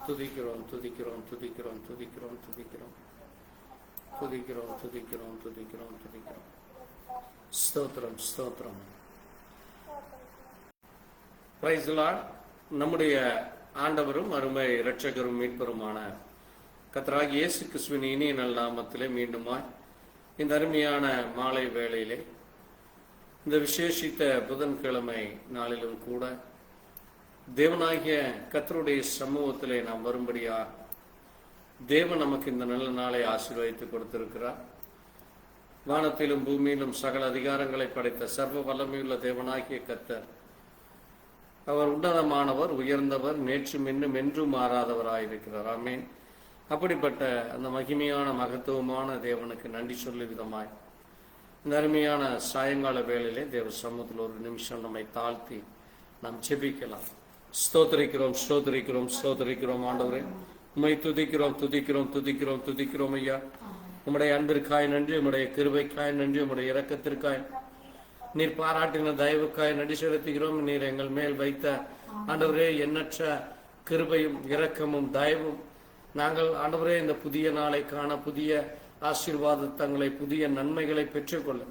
துதிக்கிறோம் துதிக்கிறோம் துதிக்கிறோம் துதிக்கிறோம் துதிக்கிறோம் துதிக்கிறோம் துதிக்கிறோம் துதிக்கிறோம் துதிக்கிறோம். ஸ்தோத்திரம் ஸ்தோத்திரம். Praise the Lord. நம்முடைய ஆண்டவரும் அருமை இரட்சகரும் மீட்பருமான கர்த்தராகிய இயேசு கிறிஸ்துவின் இனிய நல் நாமத்திலே மீண்டுமாய் இந்த அருமையான மாலை வேளையிலே இந்த விசேஷித்த புதன்கிழமை நாளிலும் கூட தேவனாகிய கர்த்தருடைய சமூகத்திலே நாம் வரும்படியா தேவன் நமக்கு இந்த நல்ல நாளை ஆசீர்வதித்து கொடுத்திருக்கிறார். வானத்திலும் பூமியிலும் சகல அதிகாரங்களை படைத்த சர்வ வல்லமையுள்ள தேவனாகிய கர்த்தர் அவர் உன்னதமானவர், உயர்ந்தவர், நேற்றும் இன்னும் என்றும் மாறாதவராயிருக்கிறார். ஆமென். அப்படிப்பட்ட அந்த மகிமையான மகத்துவமான தேவனுக்கு நன்றி சொல்லும் விதமாய் இந்த அருமையான சாயங்கால வேளையிலே தேவ சமூகத்தில் ஒரு நிமிஷம் நம்மை தாழ்த்தி நாம் ஜெபிக்கலாம். ஸ்தோத்திரிக்கிறோம் ஸ்தோத்திரிக்கிறோம் ஸ்தோத்திரிக்கிறோம். ஆண்டவரே, உம்மை துதிக்கிறோம் துதிக்கிறோம் துதிக்கிறோம் துதிக்கிறோம். ஐயா, உம்முடைய அன்பிற்காய் நன்றி, உம்முடைய கிருபைக்காய் நன்றி, உம்முடைய இரக்கத்திற்காய், நீர் பாராட்டின தயவுக்காய் நன்றி செலுத்துகிறோம். நீர் எங்கள் மேல் வைத்த ஆண்டவரே எண்ணற்ற கிருபையும் இரக்கமும் தயவும் நாங்கள் ஆண்டவரே இந்த புதிய நாளை காண, புதிய ஆசீர்வாதங்களை, புதிய நன்மைகளை பெற்றுக்கொள்ள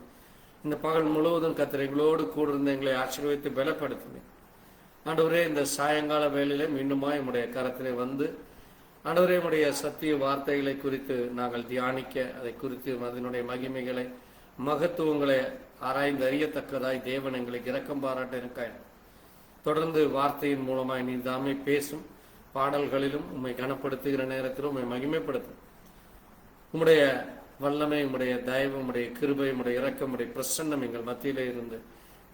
இந்த பகல் முழுவதும் கர்த்தர் எங்களோடு கூட இருந்து எங்களை ஆசீர்வதித்து பலப்படுத்தினேன். ஆண்டவரே, இந்த சாயங்கால வேளையிலே மீண்டுமாய் நம்முடைய கரத்திலே வந்து ஆண்டவரே உடைய சத்திய வார்த்தைகளை குறித்து நாங்கள் தியானிக்க, அதை குறித்து அதனுடைய மகிமைகளை மகத்துவங்களை ஆராய்ந்து அறியத்தக்கதாய் தேவன் எங்களுக்கு இரக்கம் பாராட்ட இருக்காய். தொடர்ந்து வார்த்தையின் மூலமாய் நீ தாமே பேசும் பாடல்களிலும் உம்மை கனப்படுத்துகிற நேரத்திலும் உம்மை மகிமைப்படுத்தும். உம்முடைய வல்லமை, உம்முடைய தயவு, உம்முடைய கிருபை, உம்முடைய இரக்கம், உம்முடைய பிரசன்னம் எங்கள் மத்தியிலே இருந்து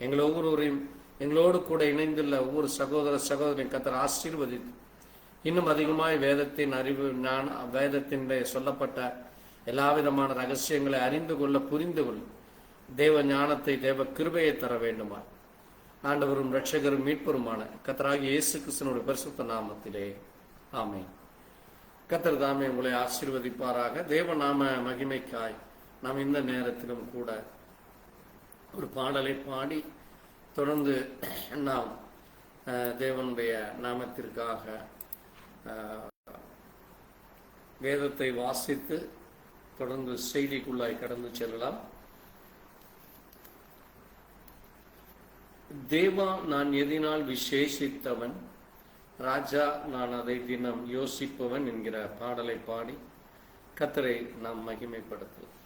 எங்கள் ஒவ்வொருவரையும் எங்களோடு கூட இணைந்துள்ள ஒவ்வொரு சகோதர சகோதரின் கர்த்தர் ஆசீர்வதித்து இன்னும் அதிகமாய் வேதத்தின் அறிவு, வேதத்தின் சொல்லப்பட்ட எல்லா விதமான ரகசியங்களை அறிந்து கொள்ள, புரிந்து கொள்ள தேவ ஞானத்தை, தேவ கிருபையை தர வேண்டுமா ஆண்டவரும் இரட்சகரும் மீட்பருமான கர்த்தராகிய இயேசு கிறிஸ்துவினுடைய பரிசுத்த நாமத்திலே ஆமென். கர்த்தர் தாமே உங்களை ஆசீர்வதிப்பாராக. தேவ நாம மகிமைக்காய் நாம் இந்த நேரத்திலும் கூட ஒரு பாடலை பாடி தொடர்ந்து நாம் தேவனுடைய நாமத்திற்காக வேதத்தை வாசித்து தொடர்ந்து செய்திக்குள்ளாய் கடந்து செல்லலாம். தேவா, நான் எதினால் விசேஷித்தவன், ராஜா, நான் அதை தினம் யோசிப்பவன் என்கிற பாடலை பாடி கர்த்தரை நாம் மகிமைப்படுத்தலாம்.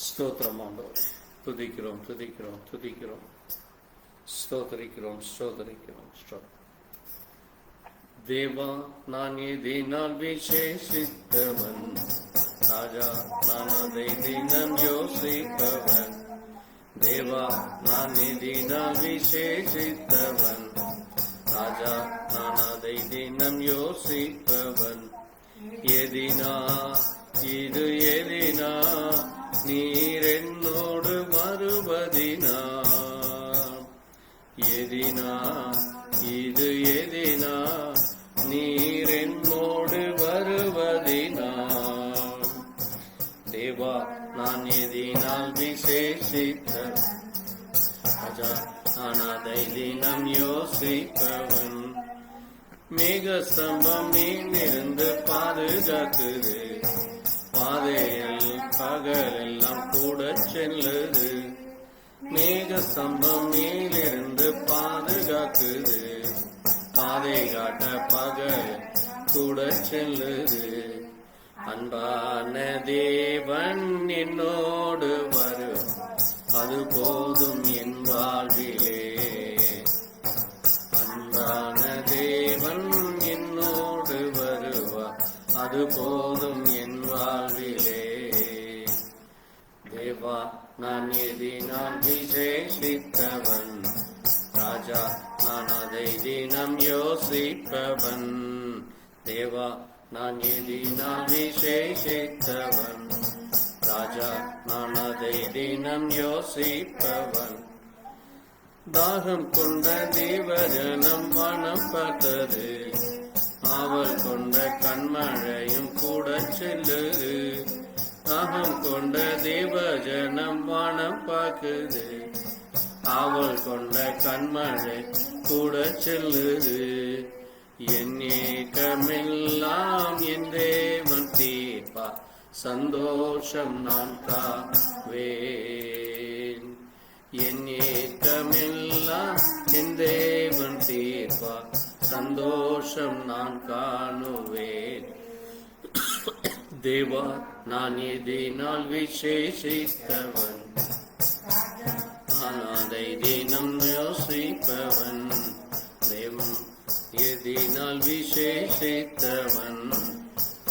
ஸ்தோத்திரம் ஆண்டவரே, துதிக்கிறோம் துதிக்கிறோம் துதிக்கிறோம் ஸ்தோத்திரிக்கிறோம் ஸ்தோத்திரிக்கிறோம் ஸ்தோத்திரம். தேவா, நான் எதினால் விசேஷித்தவன், ராஜா, நான் அதை தினம் யோசிப்பவன். தேவா, நான் எதினால் விசேஷித்தவன், ராஜா, நான் அதை தினம் யோசிப்பவன். எதினா இது எதினா, நீர் என்னோடு வருவதினா. எதினா இது எதினா, நீர் என்னோடு வருவதினா. தேவா, நான் எதினால் விசேஷித்த, ராஜா, நான் அதை தினம் யோசிப்பவன். மேக ஸ்தம்பம் மீனிருந்து பாதுகாக்குது, பாதையில் பகலெல்லாம் கூட செல்லுது. மேக ஸ்தம்பம் மேலிருந்து பாதுகாக்குது, பாதை காட்ட பகல் கூட செல்லுது. அன்பான தேவன் என்னோடு வரும், அது போதும் என் வாழ்விலே. அன்பான தேவன் என்னோடு வருவார், அது போதும் என் வாழ்விலே. தேவா, நான் எதினால் விசேஷித்தவன், ராஜா, நான் அதை தினம் யோசிப்பவன். தேவா, நான் எதினால் விசேஷித்தவன், ராஜா, நான் அதை தினம் யோசிப்பவன். தாகம் கொண்ட தேவஜனம் வானம் பார்த்தது, ஆவல் கொண்ட கண்மழையும் கூட செல்லுது. தாகம் கொண்ட தேவஜனம் வானம் பார்க்குது, ஆவல் கொண்ட கண்மழை கூட செல்லுது. என் ஏக்கமெல்லாம் என் தேவன் தீர்ப்பார், சந்தோஷம் நான் காவேன். என் ஏக்கமெல்லாம் என் தேவன் தீர்ப்பார், சந்தோஷம் நான் காணுவேன். தேவா, நான் எதினால் விசேஷித்தவன், நான் அதை தினம் யோசிப்பவன். தேவன் எதினால் விசேஷித்தவன்,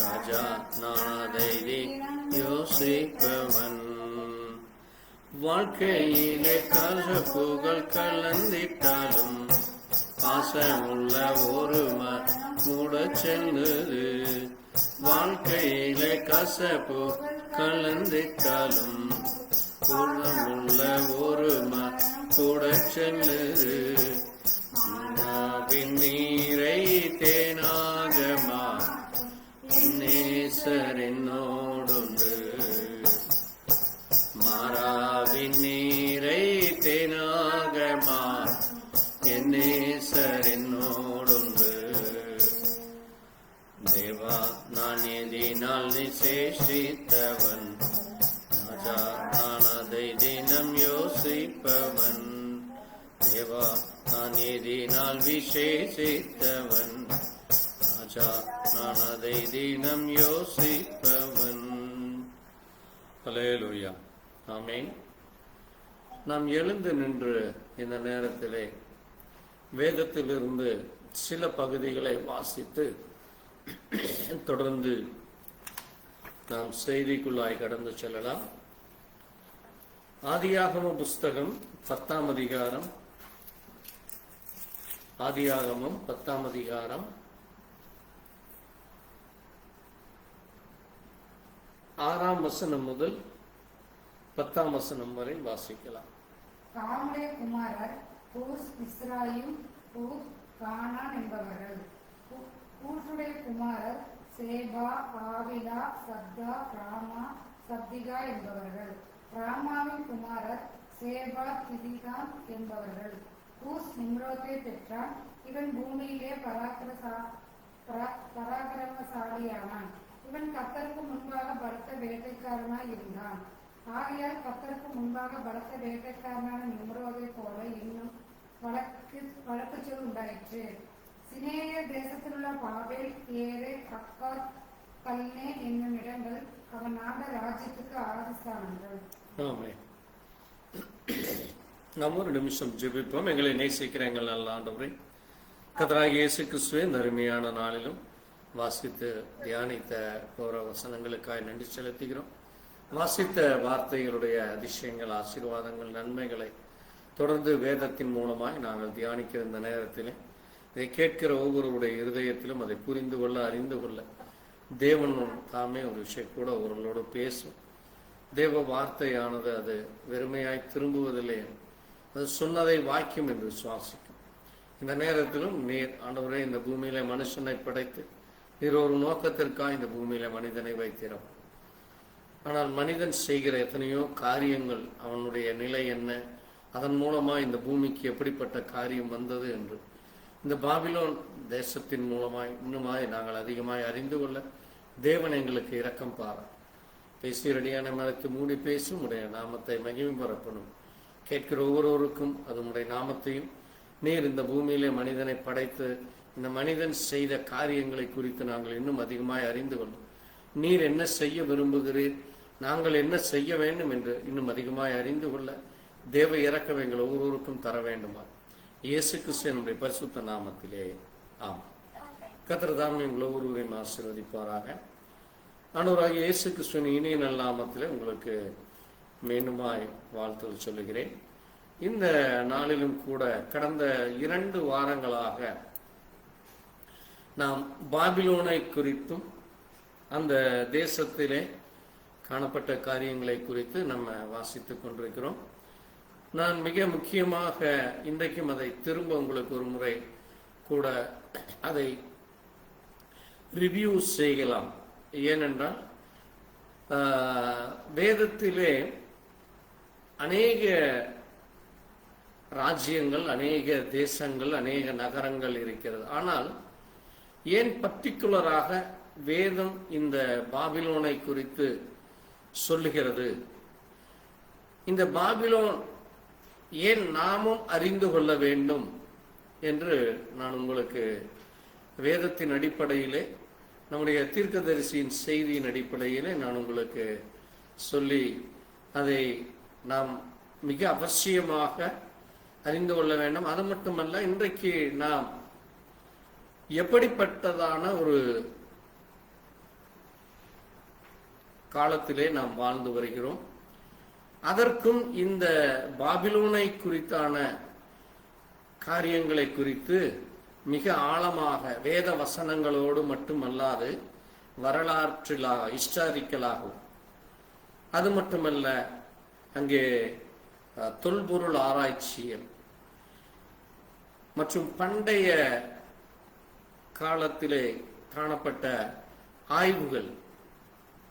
ராஜா நான் அதை யோசிப்பவன். வாழ்க்கையிலே கசப்புகள் கலந்திட்டாலும் பாசமுள்ள ஒரு மூட செல்லுது. வாழ்க்கையிலே கசப்பு கலந்திட்டாலும் குணமுள்ள ஒரு கூட செல்லுது. நீரை தேனாகமா நேசர் என்னோடுண்டு, மாறாவின் நீரை தேனாகமா என் நேசர் என்னோடுண்டு. தேவா, நான் எதினால் விசேஷித்தவன், ராஜா நான் அதை தினம் யோசிப்பவன். தேவா, நான் எதினால் விசேஷித்தவன், ராஜா நான் அதை தினம் யோசிப்பவன். அல்லேலூயா, ஆமென். நாம் எழுந்து நின்று இந்த நேரத்திலே வேதத்திலிருந்து சில பகுதிகளை வாசித்து தொடர்ந்து நாம் செய்திக்குள்ளாய் கடந்து செல்லலாம். ஆதியாகம புஸ்தகம் 10ஆம் அதிகாரம், ஆதியாகமம் 10ஆம் அதிகாரம் 6ஆம் வசனம் முதல் 10ஆம் வசனம் வரை வாசிக்கலாம். காமுடைய குமாரர் ஊஸ், மிஸ்ராயிம், ஊத், கானான் என்பவர்கள். ஊசுடைய குமாரர் சேபா, ஆவிலா, சத்தா, ராமா, சப்திகா என்பவர்கள். ராமாவின் குமாரர் சேபா, திதிகான் என்பவர்கள். ஊஸ் நிம்ரோத்தை பெற்றான். இவன் பூமியிலே பராக்கிரமசாலியானான். இவன் கர்த்தருக்கு முன்பாக பலத்த வேட்டைக்காரனாய் இருந்தான். ஆகையால் கர்த்தருக்கு முன்பாக பலத்த வேட்டைக்காரனான நிம்ரோதை போல இன்னும் வழக்கு சொல் உண்டாயிற்று. சினேயர் தேசத்திலுள்ள பாபேல், ஏரே, அக்காத், கல்னே என்னும் இடங்கள் அவன் ஆண்ட ராஜ்யத்துக்கு ஆதிஸ்தானங்கள். நாம் ஒரு நிமிஷம் ஜெபிப்போம். எங்களை நேசிக்கிற எங்கள் நல்ல ஆண்டவரே, கர்த்தராகிய இயேசு கிறிஸ்துவின் அருமையான நாளிலும் வாசித்து தியானித்த போற வசனங்களுக்காய் நன்றி செலுத்துகிறோம். வாசித்த வார்த்தைகளுடைய அதிசயங்கள், ஆசீர்வாதங்கள், நன்மைகளை தொடர்ந்து வேதத்தின் மூலமாய் நாங்கள் தியானிக்கிற இந்த நேரத்திலே இதை கேட்கிற ஒவ்வொருவருடைய இருதயத்திலும் அதை புரிந்து கொள்ள, அறிந்து கொள்ள தேவன் தாமே ஒரு விஷயம் கூட ஒருவர்களோடு பேசும். தேவ வார்த்தையானது அது வெறுமையாய் திரும்புவதில்லை, அது சொன்னதை வாக்கியம் என்று சுவாசிக்கும். இந்த நேரத்திலும் நீர் ஆண்டவரே இந்த பூமியில மனுஷனை படைத்து நீர் ஒரு நோக்கத்திற்காக இந்த பூமியில மனிதனை வைத்திரும். ஆனால் மனிதன் செய்கிற எத்தனையோ காரியங்கள், அவனுடைய நிலை என்ன, அதன் மூலமா இந்த பூமிக்கு எப்படிப்பட்ட காரியம் வந்தது என்று இந்த பாபிலோன் தேசத்தின் மூலமாய் இன்னுமாய் நாங்கள் அதிகமாய் அறிந்து கொள்ள தேவன் எங்களுக்கு இரக்கம் பாரா. பேசியடியான மரத்தை மூடி பேசும் உடைய நாமத்தை மகிமை பரப்பணும். கேட்கிற ஒவ்வொருவருக்கும் அது உடைய நாமத்தையும் நீர் இந்த பூமியிலே மனிதனை படைத்து இந்த மனிதன் செய்த காரியங்களை குறித்து நாங்கள் இன்னும் அதிகமாய் அறிந்து கொள்ளும். நீர் என்ன செய்ய விரும்புகிறீர், நாங்கள் என்ன செய்ய வேண்டும் என்று இன்னும் அதிகமாய் அறிந்து கொள்ள தேவ இரக்கம் எங்கள் ஒவ்வொருவருக்கும் தர வேண்டுமா? இயேசு கிறிஸ்துவினுடைய பரிசுத்த நாமத்திலே ஆம். கர்த்தர் தாமே உங்கள் ஒவ்வொருவரையும் ஆசீர்வதிப்பாராக. ஆண்டவராகிய இயேசு கிறிஸ்துவின் இனிய நல்ல நாமத்திலே உங்களுக்கு மீண்டுமாய் வாழ்த்துக்கள் சொல்லுகிறேன். இந்த நாளிலும் கூட கடந்த 2 வாரங்களாக நாம் பாபிலோனை குறித்தும் அந்த தேசத்திலே காணப்பட்ட காரியங்களை குறித்து நம்ம வாசித்துக் கொண்டிருக்கிறோம். நான் மிக முக்கியமாக இன்றைக்கும் அதை திரும்ப உங்களுக்கு ஒரு முறை கூட அதை ரிவ்யூ செய்யலாம். ஏனென்றால் வேதத்திலே அநேக ராஜ்யங்கள், அநேக தேசங்கள், அநேக நகரங்கள் இருக்கிறது. ஆனால் ஏன் பர்டிகுலராக வேதம் இந்த பாபிலோனை குறித்து சொல்லுகிறது? இந்த பாபிலோன் ஏன் நாமும் அறிந்து கொள்ள வேண்டும் என்று நான் உங்களுக்கு வேதத்தின் அடிப்படையிலே, நம்முடைய தீர்க்கதரிசியின் செய்தியின் அடிப்படையிலே நான் உங்களுக்கு சொல்லி அதை நாம் மிக அவசியமாக அறிந்து கொள்ள வேண்டும். அது மட்டுமல்ல, இன்றைக்கு நாம் எப்படிப்பட்டதான ஒரு காலத்திலே நாம் வாழ்ந்து வருகிறோம், அதற்கும் இந்த பாபிலோனை குறித்தான காரியங்களை குறித்து மிக ஆழமாக வேத வசனங்களோடு மட்டுமல்லாது வரலாற்றிலாக ஹிஸ்டாரிக்கலாகவும், அது மட்டுமல்ல அங்கே தொல்பொருள் ஆராய்ச்சியல் மற்றும் பண்டைய காலத்திலே காணப்பட்ட ஆய்வுகள்,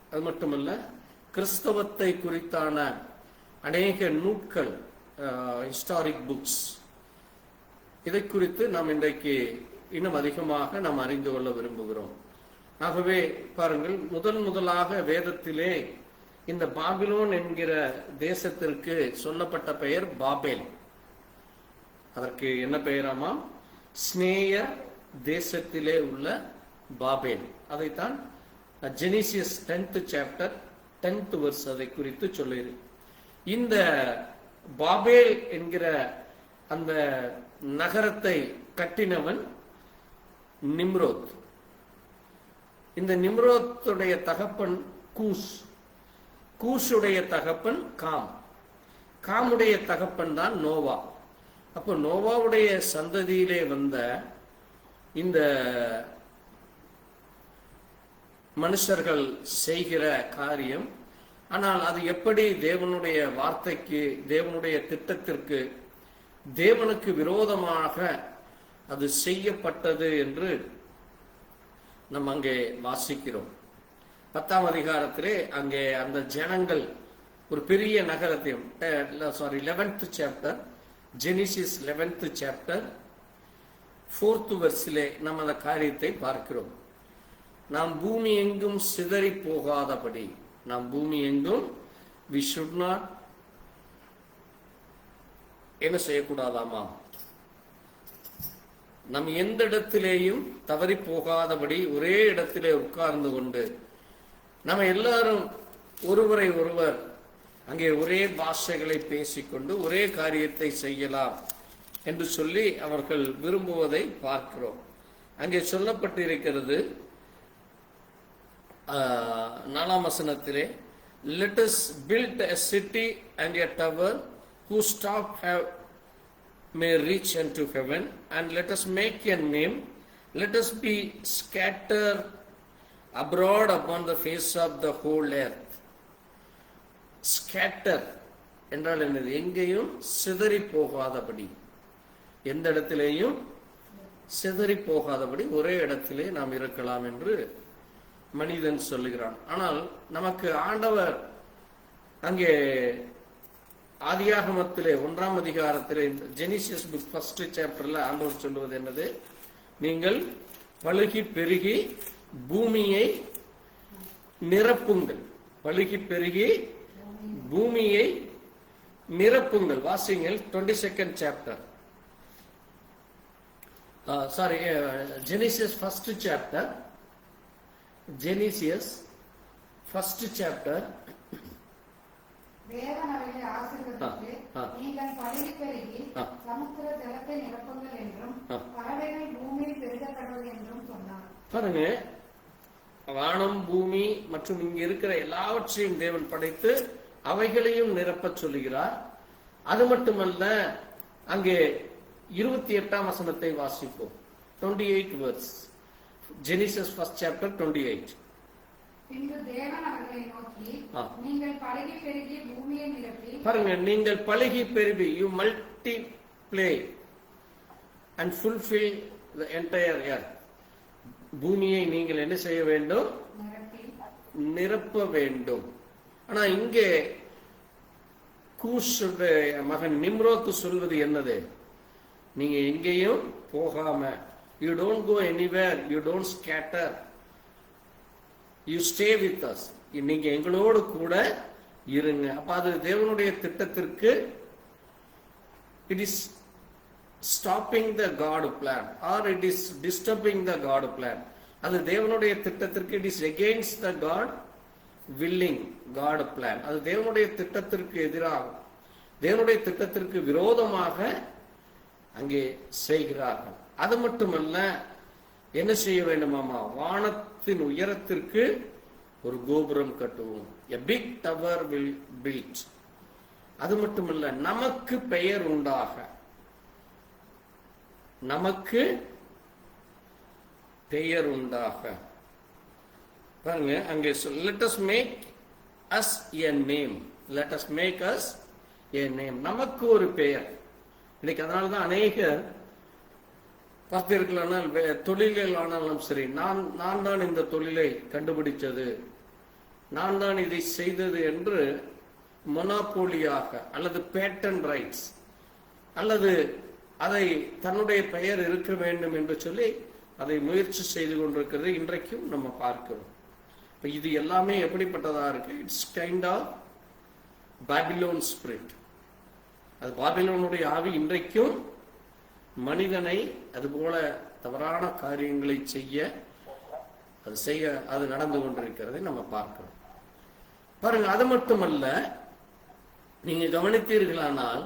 அது மட்டுமல்ல கிறிஸ்தவத்தை குறித்தான அநேக நூட்கள், ஹிஸ்டாரிக் புக்ஸ், இதை குறித்து நாம் இன்றைக்கு இன்னும் அதிகமாக நாம் அறிந்து கொள்ள விரும்புகிறோம். ஆகவே பாருங்கள், முதலாக வேதத்திலே இந்த பாபிலோன் என்கிற தேசத்திற்கு சொல்லப்பட்ட பெயர் பாபேல். அதற்கு என்ன பெயராமா? ஸ்னேயர் தேசத்திலே உள்ள பாபேல். அதைத்தான் ஜெனிசியஸ் 10th சாப்டர் 10th verse அதை குறித்து சொல்லுகிறது. இந்த பாபேல் என்கிற அந்த நகரத்தை கட்டினவன் நிம்ரோத். இந்த நிம்ரோத்துடைய தகப்பன் கூஸ், கூஷுடைய தகப்பன் காம், காமுடைய தகப்பன் தான் நோவா. அப்போ நோவாவுடைய சந்ததியிலே வந்த இந்த மனுஷர்கள் செய்கிற காரியம், ஆனால் அது எப்படி தேவனுடைய வார்த்தைக்கு, தேவனுடைய திட்டத்திற்கு, தேவனுக்கு விரோதமாக அது செய்யப்பட்டது என்று நாம் அங்கே வாசிக்கிறோம். 10ஆம் அதிகாரத்திலே அங்கே அந்த ஜனங்கள் ஒரு பெரிய நகரத்தையும், 11th chapter, Genesis 11th chapter 4th verse நாம் அந்த காரியத்தை பார்க்கிறோம். நாம் பூமி எங்கும் சிதறி போகாதபடி, நாம் பூமி எங்கும் we should not என்ன செய்யக்கூடாதாமா? நம் எந்த இடத்திலேயும் தவறி போகாதபடி ஒரே இடத்திலே உட்கார்ந்து கொண்டு நம்ம எல்லாரும் ஒருவரை ஒருவர் அங்கே ஒரே பாஷைகளை பேசிக்கொண்டு ஒரே காரியத்தை செய்யலாம் என்று சொல்லி அவர்கள் விரும்புவதை பார்க்கிறோம். அங்கே சொல்லப்பட்டிருக்கிறது 4ஆம் வசனத்திலே, let us build a city and a tower whose top may reach unto heaven, and let us make a name, let us be scattered abroad upon the face of the whole earth. Scatter என்றால் என்னது? எங்கேயும் சிதறி போகாதபடி, எந்த இடத்திலேயும் சிதறி போகாதபடி ஒரே இடத்திலே நாம் இருக்கலாம் என்று மனிதன் சொல்லுகிறான். ஆனால் நமக்கு ஆண்டவர் அங்கே ஆதியாகமத்திலே 1ஆம் அதிகாரத்திலே ஜெனிசியஸ் புக் 1st சாப்டர்ல ஆண்டவர் சொல்லுவது என்னது? நீங்கள் பலுகி பெருகி பூமியை நிரப்புங்கள். பலுகி பெருகி பூமியை நிரப்புங்கள். வாசிங்கள் 22nd chapter, ஜெனிசியஸ் 1st chapter, ஜெனிசியஸ் 1st chapter. தேவன் அவர்களை ஆசீர்வதித்து, நீங்கள் பலுகி பெருகி சமுத்திர ஜலத்தை நிரப்புங்கள் என்றும் பறவைகள் பூமியில் பெருகக் கடவுள் என்றும் சொன்னார். பாருங்க, வானம் பூமி மற்றும் இங்க இருக்கிற எல்லாவற்றையும் தேவன் படைத்து அவைகளையும் நிரப்ப சொல்லுகிறார். அது மட்டுமல்ல, அங்கே 28ஆம் வசனத்தை வாசிப்போம். 28 verse, ஜெனிசிஸ் 1st chapter 28. பின்பு தேவன் அவர்களை நோக்கி, நீங்கள் பலுகி பெருகி பூமியை நிரப்பி, பாருங்க, நீங்கள் பலுகி பெருகி, you multiply and fulfill the entire earth. பூமியை நீங்கள் என்ன செய்ய வேண்டும்? நிரப்ப வேண்டும். ஆனா இங்கே கூஷுடைய மகன் நிம்ரோத் சொல்வது என்னது? நீங்க எங்கேயும் போகாம you don't go anywhere, you don't scatter, you stay with us. நீங்க எங்களோடு கூட இருங்க. அப்ப அது தேவனுடைய திட்டத்திற்கு it is stopping the God plan or it is disturbing the God plan. அது தேவனுடைய திட்டத்திற்கு it is against the God willing God plan. அது தேவனுடைய திட்டத்திற்கு எதிராக, தேவனுடைய திட்டத்திற்கு விரோதமாக அங்கே செய்கிறார்கள். அது மட்டுமல்ல, என்ன செய்ய வேண்டுமாமா? வானத்தின் உயரத்திற்கு ஒரு கோபுரம் கட்டுவோம். A big tower will build. அது மட்டுமல்ல, நமக்கு பெயர் உண்டாக, நமக்கு பெயர் உண்டாக. பாருங்க அங்கே let us make us a name. Let us make us a name. நமக்கு ஒரு பெயர். இன்னைக்கு அதனாலதான் அநேகர் பார்த்தீர்களானால் தொழில்கள் ஆனாலும் சரி, நான் தான் இந்த தொழிலை கண்டுபிடிச்சது, நான் தான் இதை செய்தது என்று மொனாப்போலியாக அல்லது பேட்டன் ரைட்ஸ் அல்லது அதை தன்னுடைய பெயர் இருக்க வேண்டும் என்று சொல்லி அதை முயற்சி செய்து கொண்டிருக்கிறது இன்றைக்கும் நம்ம பார்க்கிறோம். இது எல்லாமே எப்படிப்பட்டதா இருக்கு? It's kind of Babylon spirit. அது பாபிலோனுடைய ஆவி இன்றைக்கும் மனிதனை அதுபோல தவறான காரியங்களை செய்ய அது நடந்து கொண்டிருக்கிறதை நம்ம பார்க்கிறோம். பாருங்க, அது மட்டுமல்ல, நீங்க கவனித்தீர்களானால்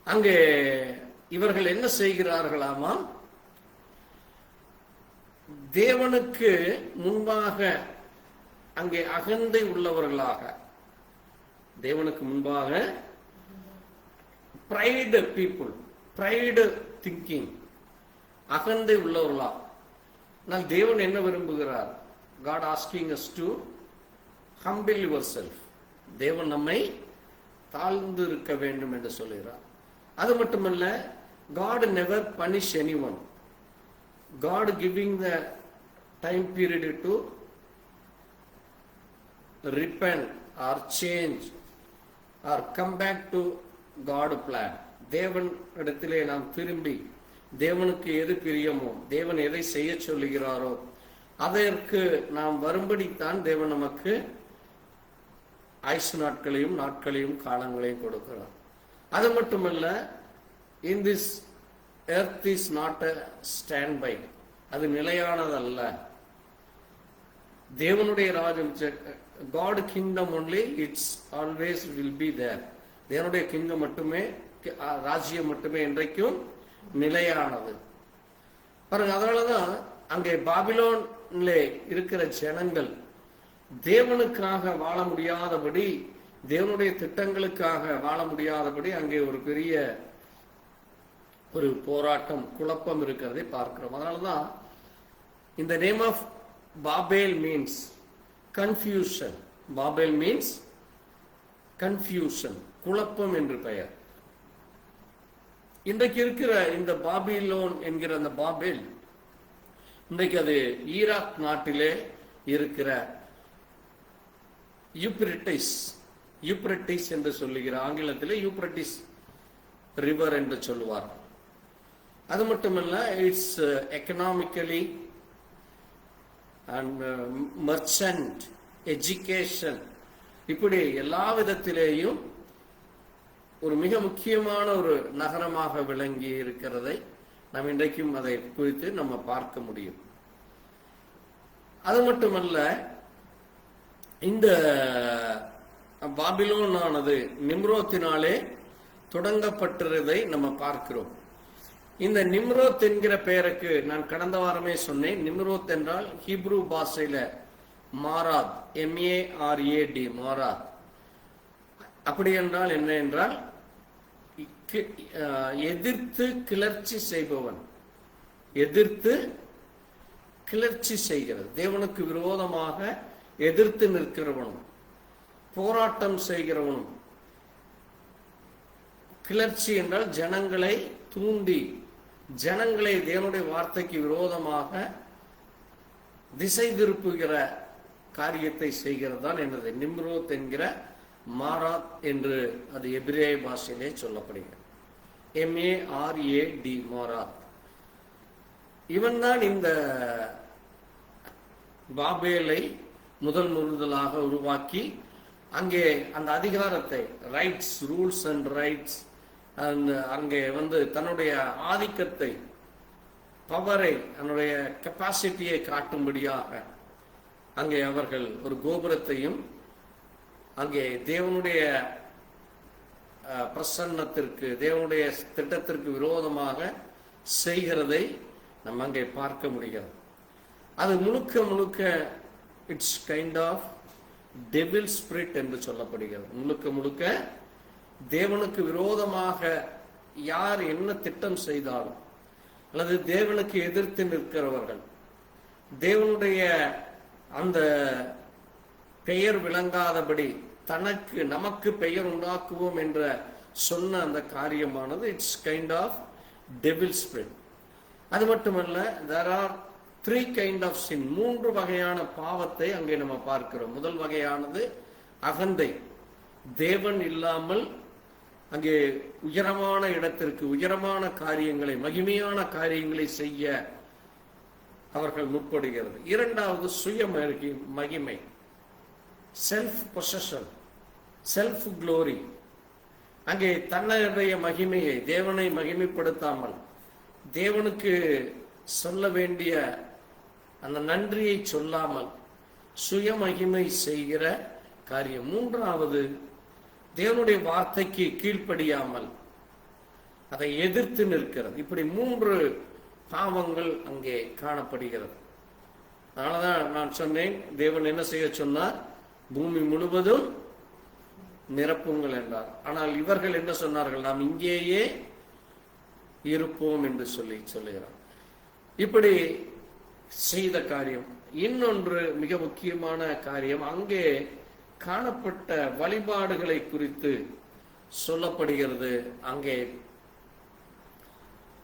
அங்கே இவர்கள் என்ன செய்கிறார்களாமா? தேவனுக்கு முன்பாக அங்கே அகந்தை உள்ளவர்களாக, தேவனுக்கு முன்பாக பிரைடு பீப்புள், பிரைடு திங்கிங், அகந்தை உள்ளவர்களா. ஆனால் தேவன் என்ன விரும்புகிறார்? God asking us to humble yourself. தேவன் நம்மை தாழ்ந்து இருக்க வேண்டும் என்று சொல்கிறார். அது மட்டுமல்ல, God never punish anyone. God giving the time period to repent or change or come back to God plan. தேவன் இடத்திலே நாம் திரும்பி தேவனுக்கு எது பிரியமோ, தேவன் எதை செய்ய சொல்லுகிறாரோ அதற்கு நாம் வரும்படித்தான் தேவன் நமக்கு ஆயுசு நாட்களையும் காலங்களையும் கொடுக்கிறார். அது மட்டுமல்ல, in this earth is not a standby. அது நிலையானதல்ல. தேவனுடைய ராஜ்யம், God kingdom only, it's always will be there. தேவனுடைய கிங்டம் மட்டுமே, ராஜ்யம் மட்டுமே என்றைக்கும் நிலையானது. பாருங்க, அதனாலதான் அங்கே பாபிலோன்ல இருக்கிற ஜனங்கள் தேவனுக்காக வாழ முடியாதபடி, தேவனுடைய திட்டங்களுக்காக வாழ முடியாதபடி அங்கே ஒரு பெரிய ஒரு போராட்டம், குழப்பம் இருக்கிறதை பார்க்கிறோம். அதனாலதான் இந்த name of Babel means confusion. Babel means confusion, குழப்பம் என்று பெயர். இன்றைக்கு இருக்கிற இந்த பாபிலோன் என்கிற அந்த பாபேல், இன்றைக்கு அது ஈராக் நாட்டிலே இருக்கிற யூப்ரட்டிஸ் என்று சொல்லுகிற, ஆங்கிலத்திலே யூப்ரட்டிஸ் ரிவர் என்று சொல்லுவார். அது மட்டுமல்ல, it's economically and merchant, education, இப்படி எல்லா விதத்திலேயும் ஒரு மிக முக்கியமான ஒரு நகரமாக விளங்கி இருக்கிறதை நாம் இன்றைக்கும் அதை குறித்து நம்ம பார்க்க முடியும். அது மட்டுமல்ல, இந்த பாபிலோன் ஆனது நிம்ரோத்தினாலே தொடங்கப்பட்டதை நம்ம பார்க்கிறோம். இந்த நிம்ரோத் என்கிற பெயருக்கு நான் கடந்த வாரமே சொன்னேன். நிம்ரோத் என்றால் ஹீப்ரு பாஷையில மாராத், MARAD, மாராத். அப்படி என்றால் என்ன என்றால் எதிர்த்து கிளர்ச்சி செய்பவன், எதிர்த்து கிளர்ச்சி செய்கிறது, தேவனுக்கு விரோதமாக எதிர்த்து நிற்கிறவனும், போராட்டம் செய்கிறவனும். கிளர்ச்சி என்றால் ஜனங்களை தூண்டி, ஜனங்களை தேவனுடைய வார்த்தைக்கு விரோதமாக திசை திருப்புகிற காரியத்தை செய்கிறது தான் என்னது நிம்ரோத் என்கிற மாராத் என்று அது எபிரேய பாஷையிலே சொல்லப்படுகிறது. MARAD, மாராத். இவன் தான் இந்த பாபேலை முதலாக உருவாக்கி அங்கே அந்த அதிகாரத்தை, ரைட்ஸ், ரூல்ஸ் அண்ட் ரைட்ஸ், அங்கே தன்னுடைய ஆதிக்கத்தை, பவரை, தன்னுடைய கெப்பாசிட்டியை காட்டும்படியாக அங்கே அவர்கள் ஒரு கோபுரத்தையும் அங்கே தேவனுடைய பிரசன்னத்திற்கு, தேவனுடைய திட்டத்திற்கு விரோதமாக செய்கிறதை நம்ம அங்கே பார்க்க முடிகிறது. அது முழுக்க முழுக்க it's kind of devil spirit என்று சொல்லப்படுகிறது. முழுக்க முழுக்க தேவனுக்கு விரோதமாக யார் என்ன திட்டம் செய்தாலும், அல்லது தேவனுக்கு எதிர்த்து நிற்கிறவர்கள், தேவனுடைய அந்த பெயர் விளங்காதபடி நமக்கு பெயர் உண்டாக்குவோம் என்ற சொன்ன அந்த காரியமானது it's kind of devil spirit. அது மட்டுமல்ல, there are 3 kind of sin, 3 வகையான பாவத்தை அங்கே நம்ம பார்க்கிறோம். முதல் வகையானது அகந்தை. தேவன் இல்லாமல் அங்கே உயரமான இடத்திற்கு, உயரமான காரியங்களை, மகிமையான காரியங்களை செய்ய அவர்கள் முற்படுகிறது. இரண்டாவது சுய மகிமை, செல்ஃப் பொசஷன், செல்ஃப் குளோரி. அங்கே தன்னுடைய மகிமையை, தேவனை மகிமைப்படுத்தாமல், தேவனுக்கு சொல்ல வேண்டிய அந்த நன்றியை சொல்லாமல் சுய மகிமை செய்கிற காரியம். மூன்றாவது, தேவனுடைய வார்த்தைக்கு கீழ்ப்படியாமல் அதை எதிர்த்து நிற்கிறது. இப்படி 3 பாவங்கள் அங்கே காணப்படுகிறது. அதனாலதான் நான் சொன்னேன், தேவன் என்ன செய்ய சொன்னார்? பூமி முழுவதும் நிரப்புங்கள் என்றார். ஆனால் இவர்கள் என்ன சொன்னார்கள்? நாம் இங்கேயே இருப்போம் என்று சொல்லுகிறார். இப்படி செய்த காரியம். இன்னொன்று மிக முக்கியமான காரியம், அங்கே காணப்பட்ட வழிபாடுகளை குறித்து சொல்லப்படுகிறது. அங்கே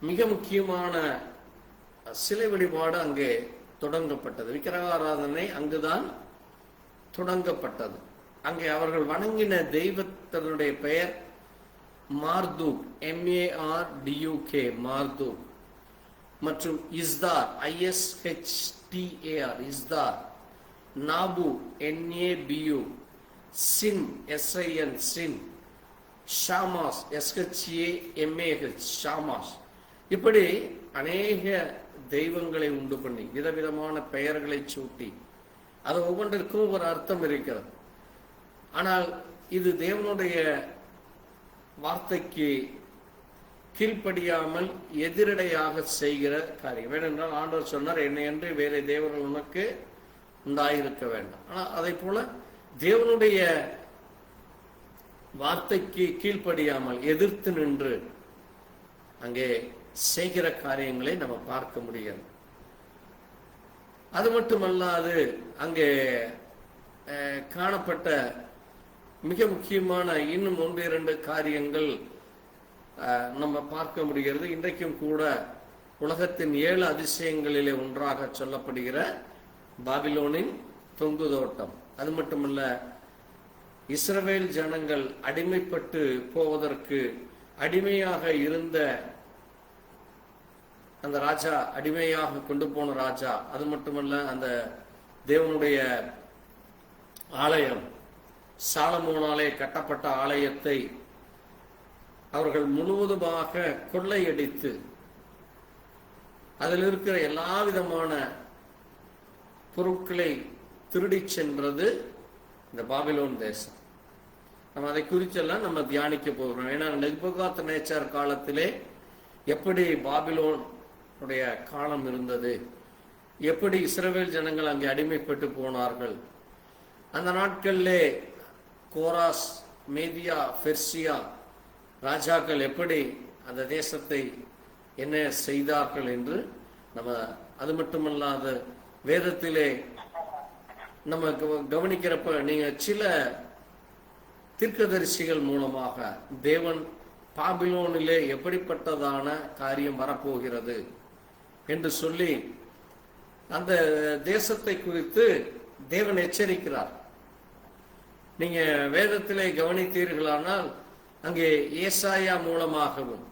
மிக முக்கியமான சிலை வழிபாடு அங்கே தொடங்கப்பட்டது. விக்கிரகாராதனை அங்குதான் தொடங்கப்பட்டது. அங்கே அவர்கள் வணங்கின தெய்வத்தினுடைய பெயர் மார்தூக், MARDUK, மார்தூக், மற்றும் Ishtar, ISHTAR, Ishtar, knob, NABU, சின், SIN, சின், ஷாமாஸ், SHAMAH, ஷாமாஸ். இப்படி அநேக தெய்வங்களை உண்டு பண்ணி விதவிதமான பெயர்களை சூட்டி, அது ஒவ்வொன்றிற்கும் ஒரு அர்த்தம் இருக்கிறது. ஆனால் இது தேவனுடைய வார்த்தைக்கு கீழ்ப்படியாமல் எதிரடையாக செய்கிற காரியம். ஏனென்றால் ஆண்டவர் சொன்னார், என்னை அன்றி வேற தேவர்கள் உனக்கு உண்டாயிருக்க வேண்டாம். ஆனால் அதை போல தேவனுடைய வார்த்தைக்கு கீழ்ப்படியாமல் எதிர்த்து நின்று அங்கே செய்கிற காரியங்களை நம்ம பார்க்க முடியாது. அது மட்டுமல்லாது அங்கே காணப்பட்ட மிக முக்கியமான இன்னும் 1-2 காரியங்கள் நம்ம பார்க்க முடிகிறது. இன்றைக்கும் கூட உலகத்தின் 7 அதிசயங்களிலே ஒன்றாக சொல்லப்படுகிற பாபிலோனின் தொங்கு தோட்டம். அது மட்டுமல்ல, இஸ்ரவேல் ஜனங்கள் அடிமைப்பட்டு போவதற்கு அடிமையாக இருந்த அந்த ராஜா, அடிமையாக கொண்டு போன ராஜா. அது மட்டுமல்ல, அந்த தேவனுடைய ஆலயம், சாலமோனாலே கட்டப்பட்ட ஆலயத்தை அவர்கள் முழுவதுமாக கொள்ளையடித்து அதில் இருக்கிற எல்லா விதமான பொருட்களை திருடி சென்றது இந்த பாபிலோன் தேசம். நம்ம அதை குறிச்செல்லாம் நம்ம தியானிக்க போகிறோம். ஏன்னா நேபுகாத்நேச்சார் காலத்திலே எப்படி பாபிலோனுடைய காலம் இருந்தது, எப்படி இஸ்ரவேல் ஜனங்கள் அங்கே அடிமைப்பட்டு போனார்கள். அந்த நாட்களிலே கோராஸ், மேதியா, பெர்சியா ராஜாக்கள் எப்படி அந்த தேசத்தை என்ன செய்தார்கள் என்று நம்ம, அது மட்டுமல்லாத வேதத்திலே நம்ம கவனிக்கிறப்ப நீங்க சில தீர்க்கதரிசிகள் மூலமாக தேவன் பாபிலோனிலே எப்படிப்பட்டதான காரியம் வரப்போகிறது என்று சொல்லி அந்த தேசத்தை குறித்து தேவன் எச்சரிக்கிறார். நீங்க வேதத்திலே கவனித்தீர்களானால் அங்கே ஏசாயா மூலமாகவும்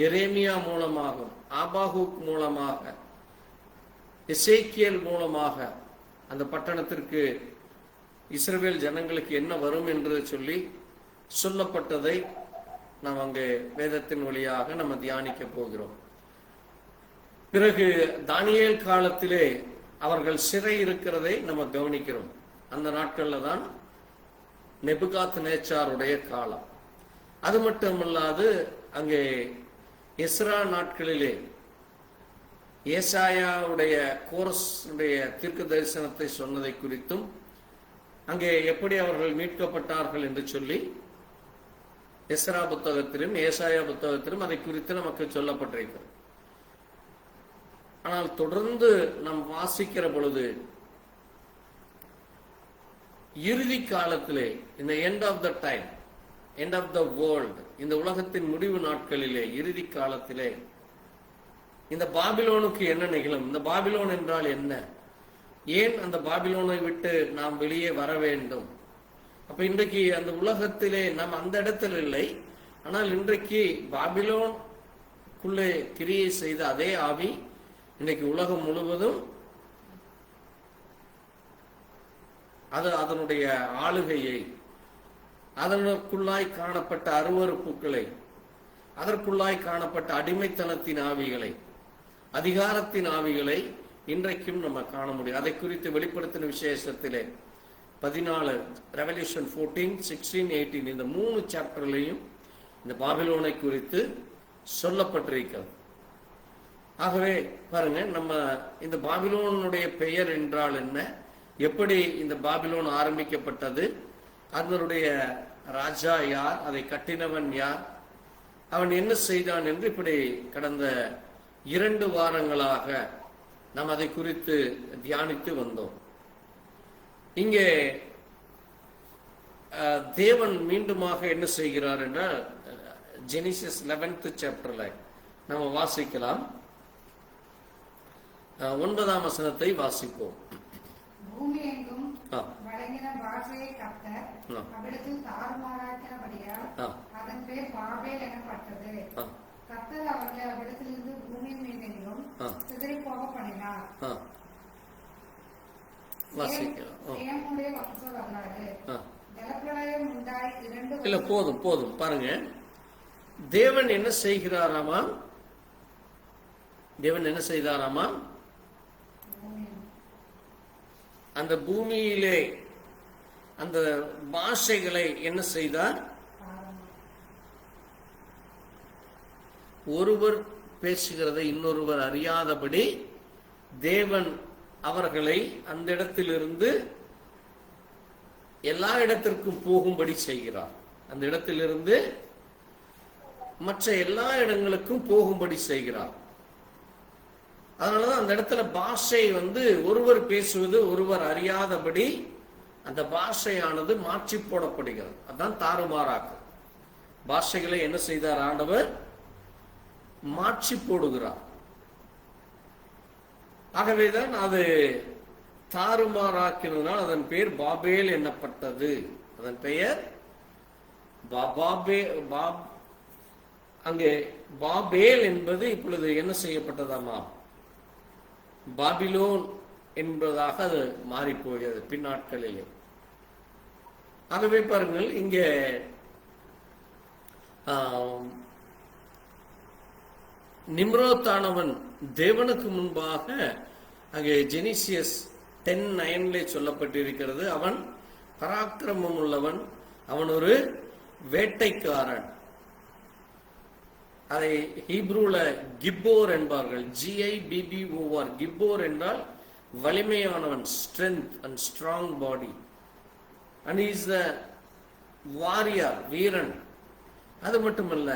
எரேமியா மூலமாகவும் ஆபாகூக் மூலமாக, எசேக்கியேல் மூலமாக அந்த பட்டணத்திற்கு இஸ்ரவேல் ஜனங்களுக்கு என்ன வரும் என்று சொல்லி சொல்லப்பட்டதை நாம் அங்கே வேதத்தின் வழியாக நம்ம தியானிக்க போகிறோம். பிறகு தானியேல் காலத்திலே அவர்கள் சிறை இருக்கிறதை நம்ம கவனிக்கிறோம். அந்த நாட்கள்ல தான் நெபுகாத் நேச்சாருடைய காலம். அது மட்டுமல்லாது அங்கே எஸ்ரா நாட்களிலே ஏசாயாவுடைய கோரஸுடைய தீர்க்க தரிசனத்தை சொன்னதை குறித்தும், அங்கே எப்படி அவர்கள் மீட்கப்பட்டார்கள் என்று சொல்லி எஸ்ரா புத்தகத்திலும் ஏசாயா புத்தகத்திலும் அதை குறித்து நமக்கு சொல்லப்பட்டிருக்கிறது. ஆனால் தொடர்ந்து நாம் வாசிக்கிற பொழுது இறுதி காலத்திலே, இந்த end of the time, end of the world, இந்த உலகத்தின் முடிவு நாட்களிலே, இறுதி காலத்திலே இந்த பாபிலோனுக்கு என்ன நிகழும், இந்த பாபிலோன் என்றால் என்ன, ஏன் அந்த பாபிலோனை விட்டு நாம் வெளியே வர வேண்டும். அப்ப இன்றைக்கு அந்த உலகத்திலே நாம் அந்த இடத்தில் இல்லை, ஆனால் இன்றைக்கு பாபிலோனுக்குள்ளே கிரியை செய்த அதே ஆவி இன்றைக்கு உலகம் முழுவதும் அது அதனுடைய ஆளுகையை, அதற்குள்ளாய் காணப்பட்ட அருவருப்புகளை, அதற்குள்ளாய் காணப்பட்ட அடிமைத்தனத்தின் ஆவிகளை, அதிகாரத்தின் ஆவிகளை இன்றைக்கும் நம்ம காண முடியும். அதை குறித்து வெளிப்படுத்தின விசேஷத்திலே 14 ரெவல்யூஷன் 14, 16, 18 இந்த 3 சாப்டர்லையும் இந்த பாபிலோனை குறித்து சொல்லப்பட்டிருக்கிறது. ஆகவே பாருங்க, நம்ம இந்த பாபிலோனுடைய பெயர் என்றால் என்ன, எப்படி இந்த பாபிலோன் ஆரம்பிக்கப்பட்டது, அதனுடைய ராஜா யார், அதை கட்டினவன் யார், அவன் என்ன செய்தான் என்று இப்படி கடந்த 2 வாரங்களாக நாம் அதை குறித்து தியானித்து வந்தோம். இங்கே தேவன் மீண்டுமாக என்ன செய்கிறார் என்றால், ஜெனிசிஸ் 11th சாப்டர்ல நம்ம வாசிக்கலாம். 9ஆம் வசனத்தை வாசிப்போம். பூமி எங்கும் வழங்கின பாஷையை கர்த்தர் அவ்விடத்தில் தாறுமாறாக்கினபடியால் அதன் பேர் பாபேல் எனப்பட்டது. கர்த்தர் அவர்களை அவ்விடத்திலிருந்து பூமியின் மீதெங்கும் சிதறி போக பண்ணினார். சேமுடைய வம்ச வரலாறு. ஜலப்பிரளயம் உண்டாய் 2 இல்ல, போதும் போதும். பாருங்க, தேவன் என்ன செய்கிறாராமா, தேவன் என்ன செய்தாராமா, அந்த பூமியிலே அந்த பாஷைகளை என்ன செய்தார், ஒருவர் பேசுகிறதை இன்னொருவர் அறியாதபடி தேவன் அவர்களை அந்த இடத்திலிருந்து எல்லா இடத்திற்கும் போகும்படி செய்கிறார். அந்த இடத்திலிருந்து மற்ற எல்லா இடங்களுக்கும் போகும்படி செய்கிறார். அதனாலதான் அந்த இடத்துல பாஷை ஒருவர் பேசுவது ஒருவர் அறியாதபடி அந்த பாஷையானது மாற்றி போடப்படுகிறது. அதான் தாறுமாறாக்கு. பாஷைகளை என்ன செய்தார் ஆண்டவர், மாற்றி போடுகிறார். ஆகவேதான் அது தாறுமாறாக்கினதுனால் அதன் பெயர் பாபேல் என்னப்பட்டது. அதன் பெயர் அங்கே பாபேல் என்பது இப்பொழுது என்ன செய்யப்பட்டதாமா, பாபிலோன் என்பதாக அது மாறி போகிறது பின்னாட்களிலே. ஆகவே பாருங்கள், இங்கே நிம்ரோத்தானவன் தேவனுக்கு முன்பாக அங்கே ஜெனிசியஸ் 10:9 சொல்லப்பட்டிருக்கிறது. அவன் பராக்கிரமம் உள்ளவன், அவன் ஒரு வேட்டைக்காரன். அதை ஹீப்ரூல கிப்போர் என்பார்கள். GIBBOR. கிப்போர் என்றால் வலிமையானவன், strength and strong body. And is the warrior, வீரன். அது மட்டுமல்ல,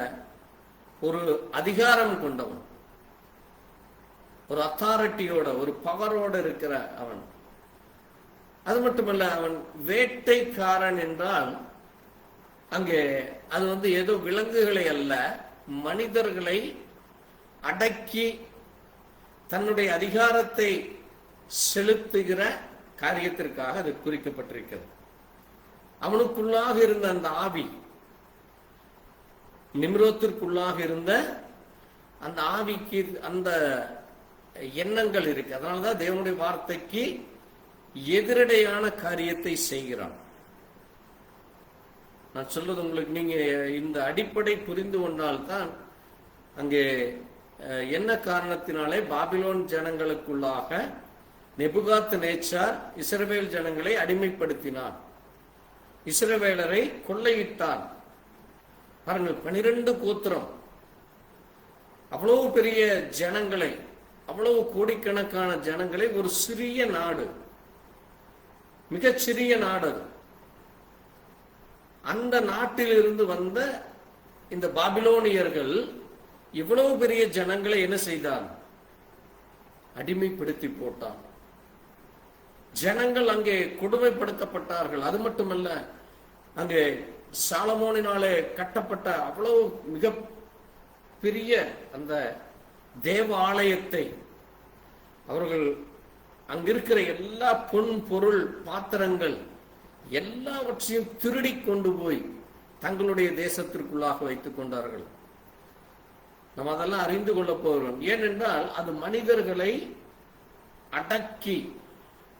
ஒரு அதிகாரம் கொண்டவன், ஒரு அத்தாரிட்டியோட, ஒரு பவரோட இருக்கிற அவன். அது மட்டுமல்ல, அவன் வேட்டைக்காரன் என்றால் அங்கே அது ஏதோ விலங்குகளை அல்ல, மனிதர்களை அடக்கி தன்னுடைய அதிகாரத்தை செலுத்துகிற காரியத்திற்காக அது குறிக்கப்பட்டிருக்கிறது. அவனுக்குள்ளாக இருந்த அந்த ஆவி, நிம்ரோத்திற்குள்ளாக இருந்த அந்த ஆவிக்கு அந்த எண்ணங்கள் இருக்கு. அதனாலதான் தேவனுடைய வார்த்தைக்கு எதிரடையான காரியத்தை செய்கிறான். நான் சொல்றது உங்களுக்கு நீங்க இந்த அடிப்படை புரிந்து கொண்டால்தான் அங்கே என்ன காரணத்தினாலே பாபிலோன் ஜனங்களுக்குள்ளாக நெபுகாத் நேச்சார் இஸ்ரவேல் ஜனங்களை அடிமைப்படுத்தினார், இஸ்ரவேலரை கொள்ளையிட்டார். பாருங்கள், 12 கோத்திரம், அவ்வளவு பெரிய ஜனங்களை, அவ்வளவு கோடிக்கணக்கான ஜனங்களை ஒரு சிறிய நாடு, மிகச்சிறிய நாடு, அந்த நாட்டில் இருந்து வந்த இந்த பாபிலோனியர்கள் இவ்வளவு பெரிய ஜனங்களை என்ன செய்தார்? அடிமைப்படுத்தி போட்டார். ஜனங்கள் அங்கே கொடுமைப்படுத்தப்பட்டார்கள். அது மட்டுமல்ல, அங்கே சாலமோனினாலே கட்டப்பட்ட அவ்வளவு மிக பெரிய அந்த தேவ ஆலயத்தை அவர்கள் அங்கிருக்கிற எல்லா பொன் பொருள் பாத்திரங்கள் எல்லாவற்றையும் திருடி கொண்டு போய் தங்களுடைய தேசத்திற்குள்ளாக வைத்துக் கொண்டார்கள். நம்ம அதெல்லாம் அறிந்து கொள்ள போகிறோம். ஏனென்றால் அது மனிதர்களை அடக்கி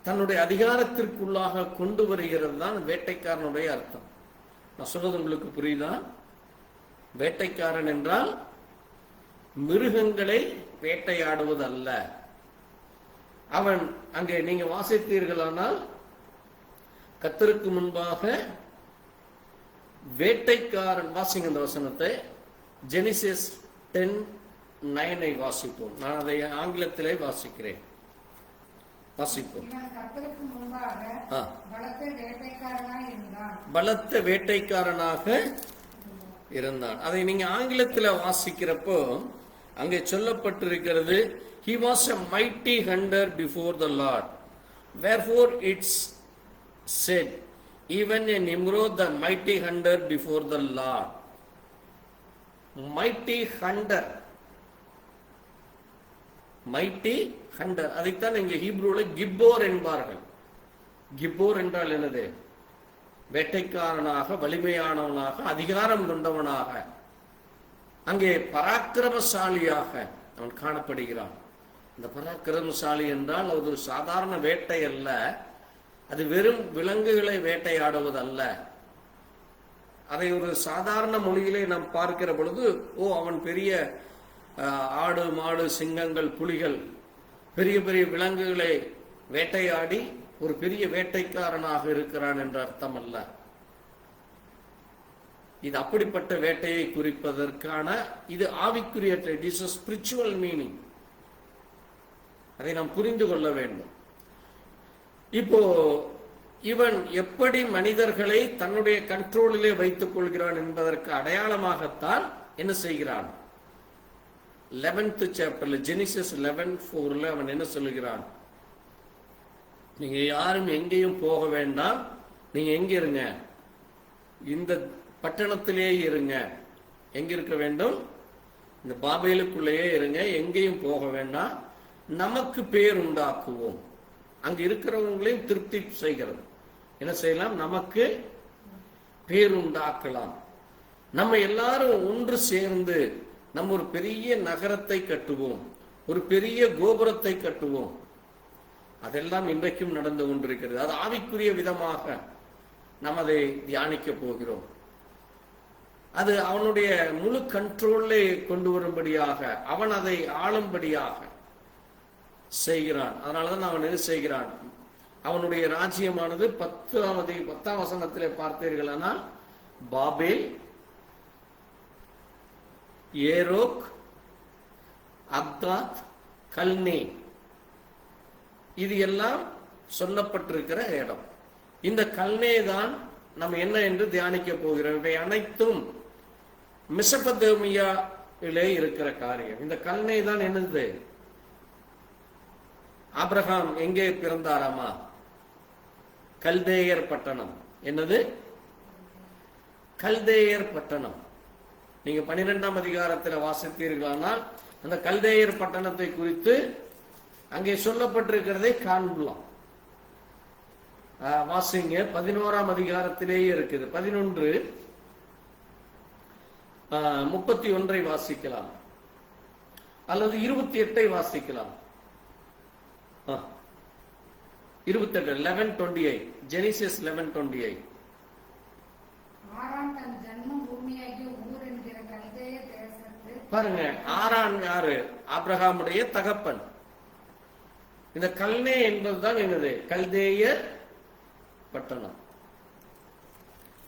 தன்னுடைய அதிகாரத்திற்குள்ளாக கொண்டு வருகிறது தான் வேட்டைக்காரனுடைய அர்த்தம். நான் சொல்றது உங்களுக்கு புரியுதா? வேட்டைக்காரன் என்றால் மிருகங்களை வேட்டையாடுவது அல்ல. அவன் அங்கே நீங்க வாசித்தீர்களானால் கர்த்தருக்கு முன்பாக வேட்டைக்காரன், வாசிங்க அந்த வசனத்தை, ஜெனிசிஸ் 10:9 வாசிப்போம். நான் அதை ஆங்கிலத்திலே வாசிக்கிறேன். வாசிப்போம். பலத்த வேட்டைக்காரனாக இருந்தான். அதை நீங்க ஆங்கிலத்தில் வாசிக்கிறப்போ அங்கே சொல்லப்பட்டிருக்கிறது, he was a mighty hunter before the Lord, wherefore it's said, even a Nimrod the mighty hunter before the Lord. mighty hunter, mighty hunter, அதைத்தான் இங்கே ஹீப்ரூல கிப்போர் என்பார்கள். கிப்போர் என்றால் என்னது? வேட்டைக்காரனாக, வலிமையானவனாக, அதிகாரம் கொண்டவனாக, அங்கே பராக்கிரமசாலியாக அவன் காணப்படுகிறான். இந்த பராக்கிரமசாலி என்றால் அது ஒரு சாதாரண வேட்டை அல்ல, அது வெறும் விலங்குகளை வேட்டையாடுவது அல்ல. அதை ஒரு சாதாரண மொழியிலே நாம் பார்க்கிற பொழுது, ஓ அவன் பெரிய ஆடு மாடு சிங்கங்கள் புலிகள் பெரிய பெரிய விலங்குகளை வேட்டையாடி ஒரு பெரிய வேட்டைக்காரனாக இருக்கிறான் என்ற அர்த்தம் அல்ல. இது அப்படிப்பட்ட வேட்டையை குறிப்பதற்கான இது ஆவிக்குரிய, it is a spiritual meaning. அதை நாம் புரிந்து கொள்ள வேண்டும். இப்போ இவன் எப்படி மனிதர்களை தன்னுடைய கண்ட்ரோலிலே வைத்துக் கொள்கிறான் என்பதற்கு அடையாளமாகத்தான் என்ன செய்கிறான்? 11th சாப்டர்ல ஜெனிசிஸ் 11:4 அவன் என்ன சொல்லுகிறான்? நீங்க யாரும் எங்கேயும் போக வேண்டாம், நீங்க எங்க இருங்க? இந்த பட்டணத்திலேயே இருங்க. எங்க இருக்க வேண்டும்? இந்த பாபேலுக்குள்ளேயே இருங்க, எங்கேயும் போக வேண்டாம். நமக்கு பேர் உண்டாக்குவோம். அங்க இருக்கிறவங்களையும் திருப்தி செய்கிறது. என்ன செய்யலாம்? நமக்கு பேர் உண்டாக்கலாம். நம்ம எல்லாரும் ஒன்று சேர்ந்து நம்ம ஒரு பெரிய நகரத்தை கட்டுவோம், ஒரு பெரிய கோபுரத்தை கட்டுவோம். அதெல்லாம் இன்றைக்கும் நடந்து கொண்டிருக்கிறது. அது ஆவிக்குரிய விதமாக நாம் அதை தியானிக்க போகிறோம். அது அவனுடைய முழு கண்ட்ரோல்லே கொண்டு வரும்படியாக, அவன் அதை ஆளும்படியாக செய்கிறான். அதனாலதான் அவன் என்ன செய்கிறான்? அவனுடைய ராஜ்யமானது 10ஆம் வசனத்திலே பார்த்தீர்களானால் பாபேல், ஏரோக், அக்தாத், கல்னே, இது எல்லாம் சொல்லப்பட்டிருக்கிற இடம். இந்த கல்னே தான் நம்ம என்ன என்று தியானிக்க போகிறோம். இவை அனைத்தும் மெசொப்பொத்தேமியாவிலே இருக்கிற காரியம். இந்த கல்னே தான் என்னது? ஆபிரகாம் எங்கே பிறந்தாராமா? கல்தேயர் பட்டணம். என்னது? கல்தேயர் பட்டணம். நீங்க 12ஆம் அதிகாரத்தில் வாசித்தீர்களானால் அந்த கல்தேயர் பட்டணத்தை குறித்து அங்கே சொல்லப்பட்டிருக்கிறதை காணலாம். வாசிங்க, 11ஆம் அதிகாரத்திலேயே இருக்குது. 11:31 வாசிக்கலாம். அல்லது 28 வாசிக்கலாம். 28 11:28 ஜெனிசிஸ் 11:28. ஆரான் தன் ஜன்மம் பூமியாகிய ஊர் என்கிற கல்தேய தேசத்து. பாருங்க, ஆரான் யாரு? ஆபிரகாமுடைய தகப்பன். இந்த கல்னே என்பதுதான் என்னது? கல்தேய பட்டணம்.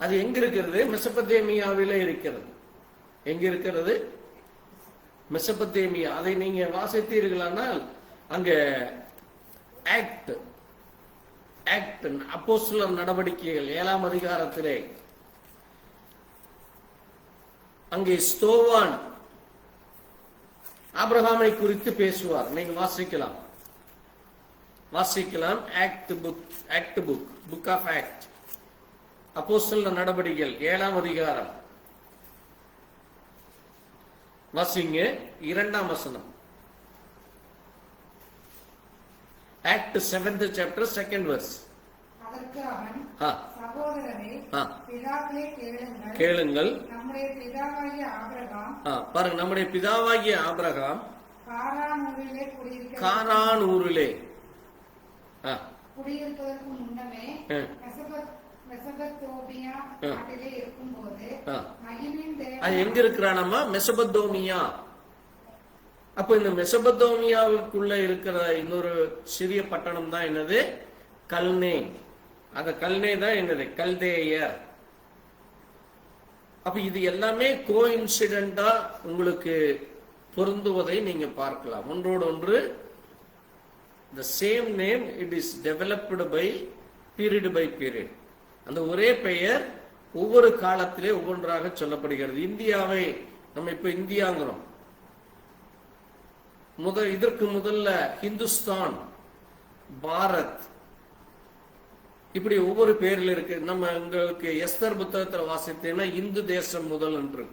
அது எங்க இருக்கிறது? மெசபத்தேமியாவிலே இருக்கிறது. எங்க இருக்கிறது? மெசபத்தேமியா. அதை நீங்க வாசித்தீர்களானால் அங்க ஆக்ட் அப்போஸ்தலர் நடவடிக்கைகள் 7ஆம் அதிகாரத்திலே அங்கே ஸ்தோவான் ஆபிரகாமை குறித்து பேசுவார். நீங்க வாசிக்கலாம். ஆக்ட் புக் ஆஃப் ஆக்ட், அப்போஸ்தலர் நடவடிக்கைகள் 7ஆம் அதிகாரம் வாசிங்க 2ஆம் வசனம். Act 7th chapter 2nd verse. அதற்கு அவன், சகோதரரே, பிதாக்களே கேளுங்கள். நம்முடைய பிதாவாகிய ஆபிரகாம், பாருங்க, நம்முடைய பிதாவாகிய ஆபிரகாம் காரான் ஊரிலே குடியிருப்பதற்கு முன்னமே மெசபத்தோமியா நாட்டிலே இருக்கும்போது மகிமையின் தேவன். அது எங்க இருக்கிறானம்மா? மெசபத்தோமியா. அப்ப இந்த மெசபத்தோமியாவுக்குள்ள இருக்கிற இன்னொரு சிறிய பட்டணம் தான் என்னது? கல்னே. அந்த கல்னே தான் என்னது? கல்தேயர். அப்ப இது எல்லாமே கோஇன்சிடென்டா உங்களுக்கு பொருந்துவதை நீங்க பார்க்கலாம். ஒன்றோடு ஒன்று the same name, it is developed by period by period. அந்த ஒரே பெயர் ஒவ்வொரு காலத்திலே ஒவ்வொன்றாக சொல்லப்படுகிறது. இந்தியாவை நம்ம இப்ப இந்தியாங்கிறோம். இதற்கு முதல்ல ஹிந்துஸ்தான், பாரத், இப்படி ஒவ்வொரு பேர்ல இருக்கு. நம்ம உங்களுக்கு எஸ்தர் புத்தகத்தில் வாசித்தீங்கன்னா இந்து தேசம் முதல் என்று.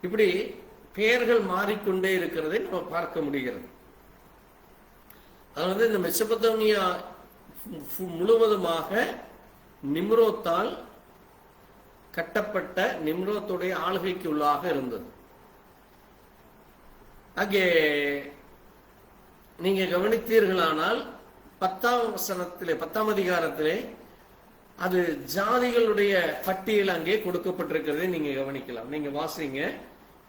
இப்படி பெயர்கள் மாறிக்கொண்டே இருக்கிறதை நம்ம பார்க்க முடிகிறது. அதாவது இந்த மெசபத்தோமியா முழுவதுமாக நிம்ரோத்தால் கட்டப்பட்ட, நிம்ரோத்துடைய ஆளுகைக்கு உள்ளாக இருந்தது. அங்கே நீங்க கவனித்தீர்களானால் 10ஆம் அதிகாரத்திலே அது ஜாதிகளுடைய பட்டியல் அங்கே கொடுக்கப்பட்டிருக்கிறதை நீங்க கவனிக்கலாம். நீங்க வாசிங்க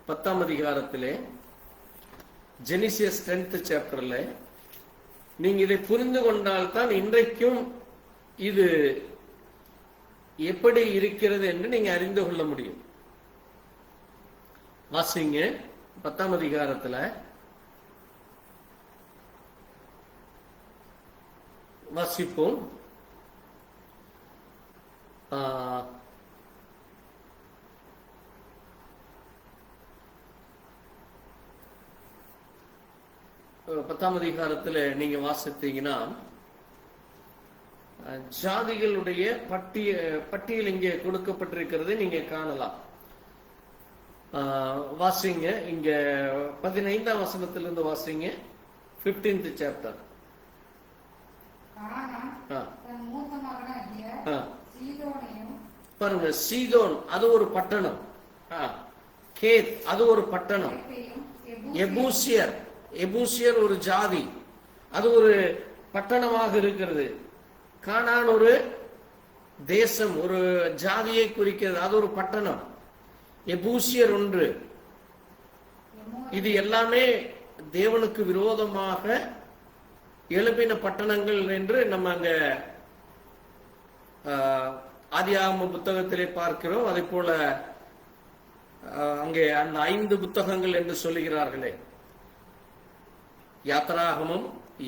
10ஆம் அதிகாரத்திலே ஜெனிசியஸ் 10th chapterல. நீங்க இதை புரிந்து கொண்டால்தான் இன்றைக்கும் இது எப்படி இருக்கிறது என்று நீங்க அறிந்து கொள்ள முடியும். வாசிங்க 10ஆம் அதிகாரத்துல வாசிப்போம். பத்தாம் அதிகாரத்தில் நீங்க வாசித்தீங்கன்னா ஜாதிகளுடைய பட்டியல் இங்கே கொடுக்கப்பட்டிருக்கிறதை நீங்க காணலாம். வாசிங்க இங்க 15ஆம் வசனத்திலிருந்து வாசிங்க 15th chapter. பாருங்க, சீதோன் அது ஒரு பட்டணம், கேத் அது ஒரு பட்டணம், எபூசியர் ஒரு ஜாதி, அது ஒரு பட்டணமாக இருக்கிறது. கானான் ஒரு தேசம், ஒரு ஜாதியை குறிக்கிறது, அது ஒரு பட்டணம். எபூசியர் ஒன்று. இது எல்லாமே தேவனுக்கு விரோதமாக எழுப்பின பட்டணங்கள் என்று நம்ம அங்க ஆதியாகம புத்தகத்திலே பார்க்கிறோம். அதே போல அங்கே அந்த 5 புத்தகங்கள் என்று சொல்லுகிறார்களே, யாத்ராகமம்,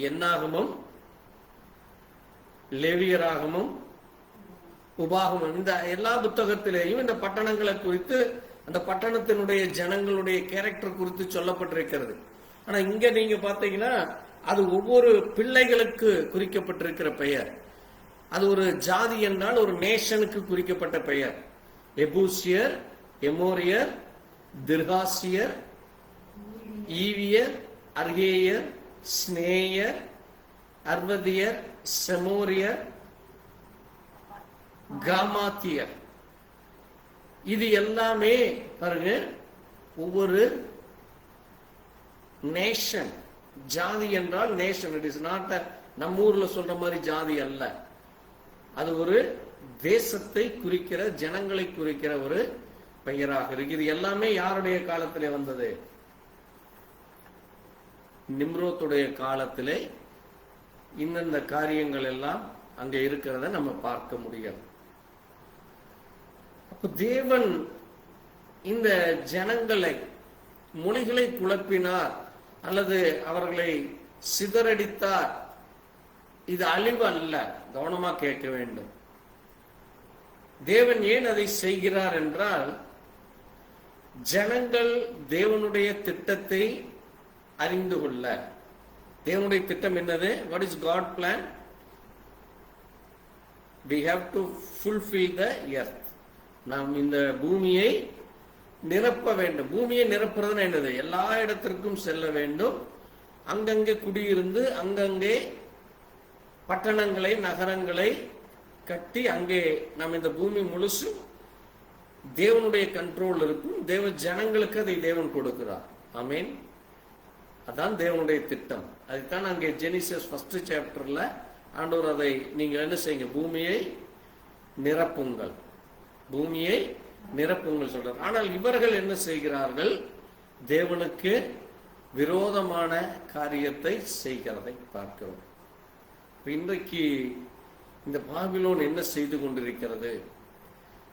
என்னாகமம், லேவியராகமம், உபாகமம், இந்த எல்லா புத்தகத்திலேயும் இந்த பட்டணங்களை குறித்து, அந்த பட்டணத்தினுடைய ஜனங்களுடைய கேரக்டர் குறித்து சொல்லப்பட்டிருக்கிறது. ஆனா இங்க நீங்க பாத்தீங்கன்னா அது ஒவ்வொரு பிள்ளைகளுக்கு குறிக்கப்பட்டிருக்கிற பெயர். அது ஒரு ஜாதி என்றால் ஒரு நேஷனுக்கு குறிக்கப்பட்ட பெயர். எபூசியர், எமோரியர், திர்காசியர், ஈவியர், அர்கேயர், ஸ்னேயர், அர்வதியர், செமோரியர், காமாத்தியர். இது எல்லாமே பாருங்க ஒவ்வொரு நேஷன், ஜாதி என்றால் நேஷன், இட் இஸ் நாட் நம்ம ஊர்ல சொல்ற மாதிரி ஜாதி அல்ல. அது ஒரு தேசத்தை குறிக்கிற, ஜனங்களை குறிக்கிற ஒரு பெயராக இருக்கு. இது எல்லாமே யாருடைய காலத்திலே வந்தது? நிம்ரோத்துடைய காலத்திலே இந்த காரியங்கள் எல்லாம் அங்க இருக்கிறத நம்ம பார்க்க முடியும். அப்ப தேவன் இந்த ஜனங்களை, மொழிகளை குழப்பினார் அல்லது அவர்களை சிதறடித்தார். இது அழிவு அல்ல, கவனமா கேட்க வேண்டும். தேவன் ஏன் அதை செய்கிறார் என்றால், ஜனங்கள் தேவனுடைய திட்டத்தை அறிந்து கொள்ள. தேவனுடைய திட்டம் என்னது? What is God plan? We have to fulfill the earth. நாம் இந்த பூமியை நிரப்ப வேண்டும். பூமியை நிரப்புறதுன்னு என்னது? எல்லா இடத்திற்கும் செல்ல வேண்டும், அங்கங்கே குடியிருந்து அங்கங்கே பட்டணங்களை, நகரங்களை கட்டி அங்கே நாம் இந்த பூமி முழுசும் தேவனுடைய கண்ட்ரோல் இருக்கும். தேவ ஜனங்களுக்கு அதை தேவன் கொடுக்கிறார். ஆமென். அதான் தேவனுடைய திட்டம். அதுதான் அங்கே ஜெனிசிஸ் 1 சாப்டர்ல ஆண்டவர் அதை நீங்க என்ன செய்யுங்க, பூமியை நிரப்புங்கள், பூமியை நிரப்புங்கள் சொல்றார். ஆனால் இவர்கள் என்ன செய்கிறார்கள்? தேவனுக்கு விரோதமான காரியத்தை செய்கிறதை பார்க்கிறோம். இன்றைக்கு இந்த பாபிலோன் என்ன செய்து கொண்டிருக்கிறது?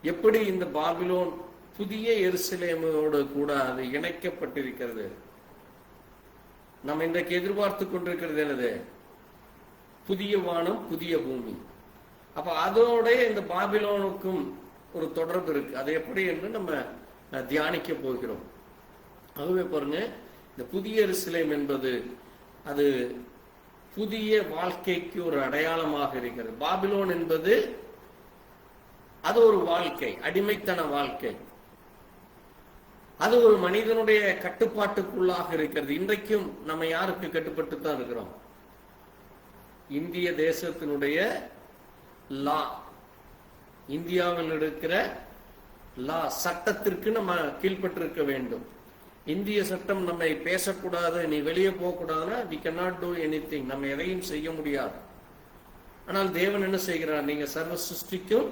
எப்படி இந்த பாபிலோன் புதிய எருசலேமோடு கூட அது இணைக்கப்பட்டிருக்கிறது? நம்ம இன்றைக்கு எதிர்பார்த்து கொண்டிருக்கிறது என்னது? புதிய வானம், புதிய பூமி. அப்ப அதோட இந்த பாபிலோனுக்கும் ஒரு தொடர்பு இருக்கு. அது எப்படி என்று நம்ம தியானிக்க போகிறோம். ஆகவே பாருங்க, இந்த புதிய எருசலேம் என்பது அது புதிய வாழ்க்கைக்கு ஒரு அடையாளமாக இருக்கிறது. பாபிலோன் என்பது அது ஒரு வாழ்க்கை, அடிமைத்தன வாழ்க்கை. அது ஒரு மனிதனுடைய கட்டுப்பாட்டுக்குள்ளாக இருக்கிறது. இன்றைக்கும் நம்ம யாருக்கு கட்டுப்பட்டு தான் இருக்கிறோம்? இந்திய தேசத்தினுடைய லா, இந்தியாவில் இருக்கிற லா, சட்டத்திற்கு நம்ம கீழ்பட்டிருக்க வேண்டும். இந்திய சட்டம் நம்மை பேசக்கூடாது, நீ வெளியே போகக்கூடாதுன்னா we cannot do anything, நம்ம எதையும் செய்ய முடியாது. ஆனால் தேவன் என்ன செய்கிறார்? நீங்க சர்வ சிருஷ்டிக்கும்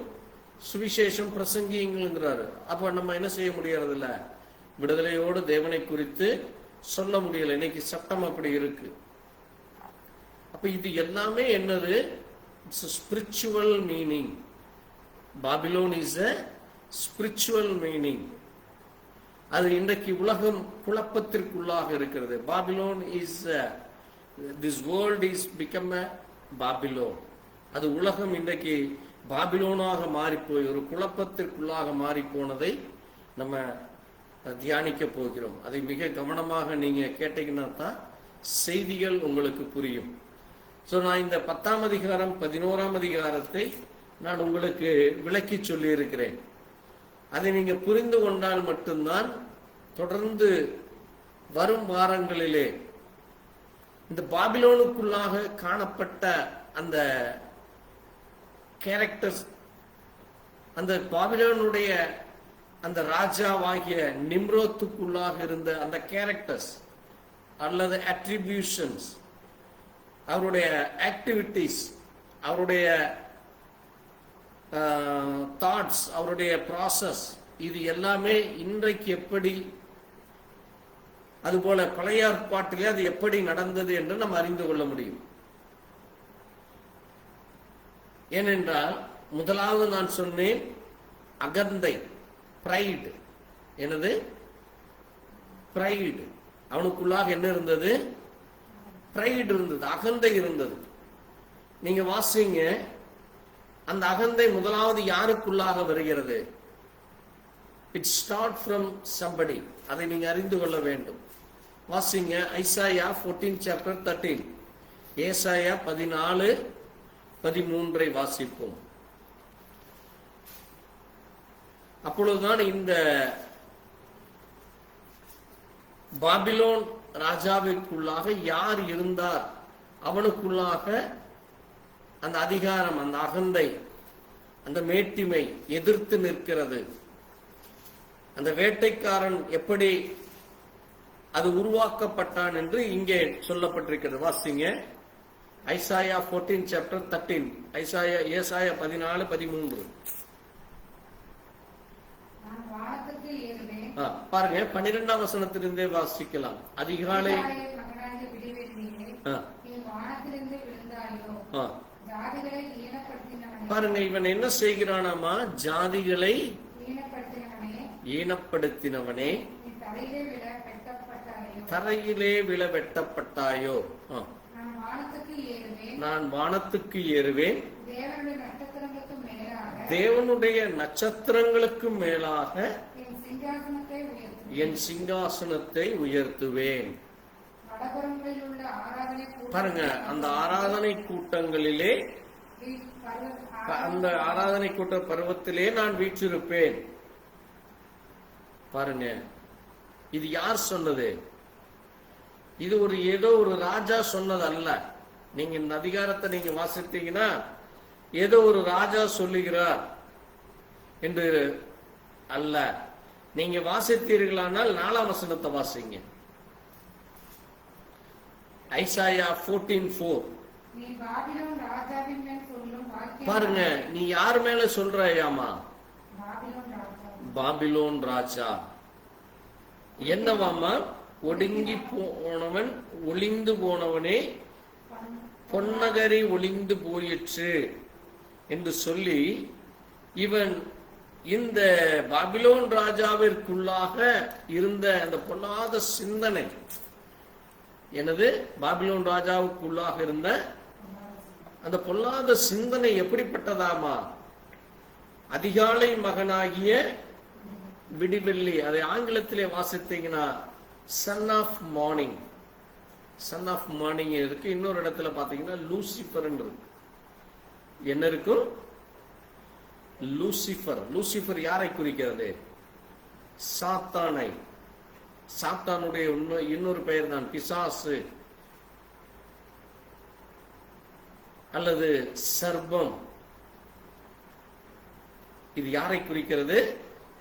சுவிசேஷம் பிரசங்கிங்கிறாரு. அப்ப நம்ம என்ன செய்ய முடியறது இல்ல? விடுதலையோடு தேவனை குறித்து சொல்ல முடியல. இன்னைக்கு சட்டம் அப்படி இருக்கு. அப்ப இது எல்லாமே என்னது? It's spiritual meaning. Babylon is a spiritual meaning. அது இன்றைக்கு உலகம் குழப்பத்திற்குள்ளாக இருக்கிறது. Babylon is this world is become a Babylon. அது உலகம் இன்றைக்கு பாபிலோனாக மாறிப்போய் ஒரு குழப்பத்திற்குள்ளாக மாறி போனதை நம்ம தியானிக்க போகிறோம். அதை மிக கவனமாக நீங்க கேட்டீங்கன்னா தான் செய்திகள் உங்களுக்கு புரியும். ஸோ நான் இந்த 10ஆம் அதிகாரம் 11ஆம் அதிகாரத்தை நான் உங்களுக்கு விளக்கி சொல்லி இருக்கிறேன். அதை நீங்க புரிந்து கொண்டால் மட்டும்தான் தொடர்ந்து வரும் வாரங்களிலே இந்த பாபிலோனுக்குள்ளாக காணப்பட்ட அந்த கேரக்டர்ஸ், அந்த பாபிலோனுடைய அந்த ராஜாவாகிய நிம்ரோத்துக்குள்ளாக இருந்த அந்த கேரக்டர்ஸ் அல்லது அட்ரிபியூஷன்ஸ், அவருடைய ஆக்டிவிட்டிஸ், அவருடைய தாட்ஸ், அவருடைய ப்ராசஸ், இது எல்லாமே இன்றைக்கு எப்படி, அதுபோல பழைய ஏற்பாட்டிலே அது எப்படி நடந்தது என்று நம்ம அறிந்து கொள்ள முடியும். ஏனென்றால் முதலாவது நான் சொன்னேன் அகந்தை, பிரைடு. என்னது? பிரைடு. அவனுக்குள்ளாக என்ன இருந்தது? பிரைடு இருந்தது, அகந்தை இருந்தது. நீங்க வாசிங்க, அந்த அகந்தை முதலாவது யாருக்குள்ளாக வருகிறது? It start from somebody. அதை நீங்க அறிந்து கொள்ள வேண்டும். வாசிங்க ஐசாயா 14 சாப்டர் 13. ஏசாயா 14:13 வாசிப்போம். அப்பொழுதுதான் இந்த பாபிலோன் ராஜாவிற்குள்ளாக யார் இருந்தார், அவனுக்குள்ளாக அந்த அதிகாரம், அந்த அகந்தை, அந்த மேட்டிமை எதிர்த்து நிற்கிறது. அந்த வேட்டைக்காரன் எப்படி அது உருவாக்கப்பட்டான் என்று இங்கே சொல்லப்பட்டிருக்கிறது. வாசிங்க ஐசாயா 14 chapter 13. ஏசாயா 14:13. நான் வானத்துக்கு ஏறுவேன். பாருங்க 12ஆம் வசனத்திலிருந்தே வாசிக்கலாம். அதிகாலை மகனாகிய விடிவெள்ளியிலே நீ வானத்திலிருந்து விழுந்தாயோ, ஜாதிகளை ஈனப்படுத்தினவனே. பாருங்க, இவன் என்ன செய்கிறானாமா? ஜாதிகளை ஈனப்படுத்தினவனே, நீ தரையிலே விழ வெட்டப்பட்டாயோ. தரையிலே விழ வெட்டப்பட்டாயோ. நான் வானத்துக்கு ஏறுவேன். நான் வானத்துக்கு ஏறுவேன். தேவனுடைய நட்சத்திரங்களுக்கு மேலாக, தேவனுடைய நட்சத்திரங்களுக்கு மேலாக என் சிங்காசனத்தை உயர்த்துவேன். என் சிங்காசனத்தை உயர்த்துவேன். வடபுறங்களில் உள்ள ஆராதனை பாருங்க, அந்த ஆராதனை கூட்டங்களிலே, அந்த ஆராதனை கூட்ட பருவத்திலே நான் வீற்றிருப்பேன். பாருங்க, இது யார் சொன்னது? இது ஏதோ ஒரு ராஜா சொன்னது அல்ல. நீங்க இந்த அதிகாரத்தை நீங்க வாசித்தீங்கன்னா ஏதோ ஒரு ராஜா சொல்லுகிறார் என்று அல்ல. நீங்க வாசித்தீர்களானால் 4ஆம் வசனத்தை வாசிங்க. ஐசாயா 14:4. நீ பாபிலோன் ராஜாவின் மேல் சொல்லும் வாக்கியம். பாருங்க, நீ யார் மேல சொல்றாயாமா? பாபிலோன் ராஜா. பாபிலோன் ராஜா என்னவாமா? ஒடுங்கி போனவன், ஒளிந்து போனவனே, பொன்னகரி ஒளிந்து போயிற்று என்று சொல்லி இவன் இந்த பாபிலோன் ராஜாவிற்குள்ளாக இருந்த அந்த பொல்லாத சிந்தனை, எனது பாபிலோன் ராஜாவுக்குள்ளாக இருந்த அந்த பொல்லாத சிந்தனை எப்படிப்பட்டதாமா? அதிகாலை மகனாகிய விடிவெள்ளி. அதை ஆங்கிலத்திலே வாசித்தீங்கன்னா son of morning. Son of morning இருக்கு. இன்னொரு இடத்துல பாத்தீங்கன்னா லூசிபர் இருக்கு. என்ன இருக்கும்? லூசிபர். லூசிபர் யாரை குறிக்கிறது? சாத்தானை. சாத்தானுடைய இன்னொரு பெயர் தான் பிசாசு அல்லது சர்பம். இது யாரை குறிக்கிறது?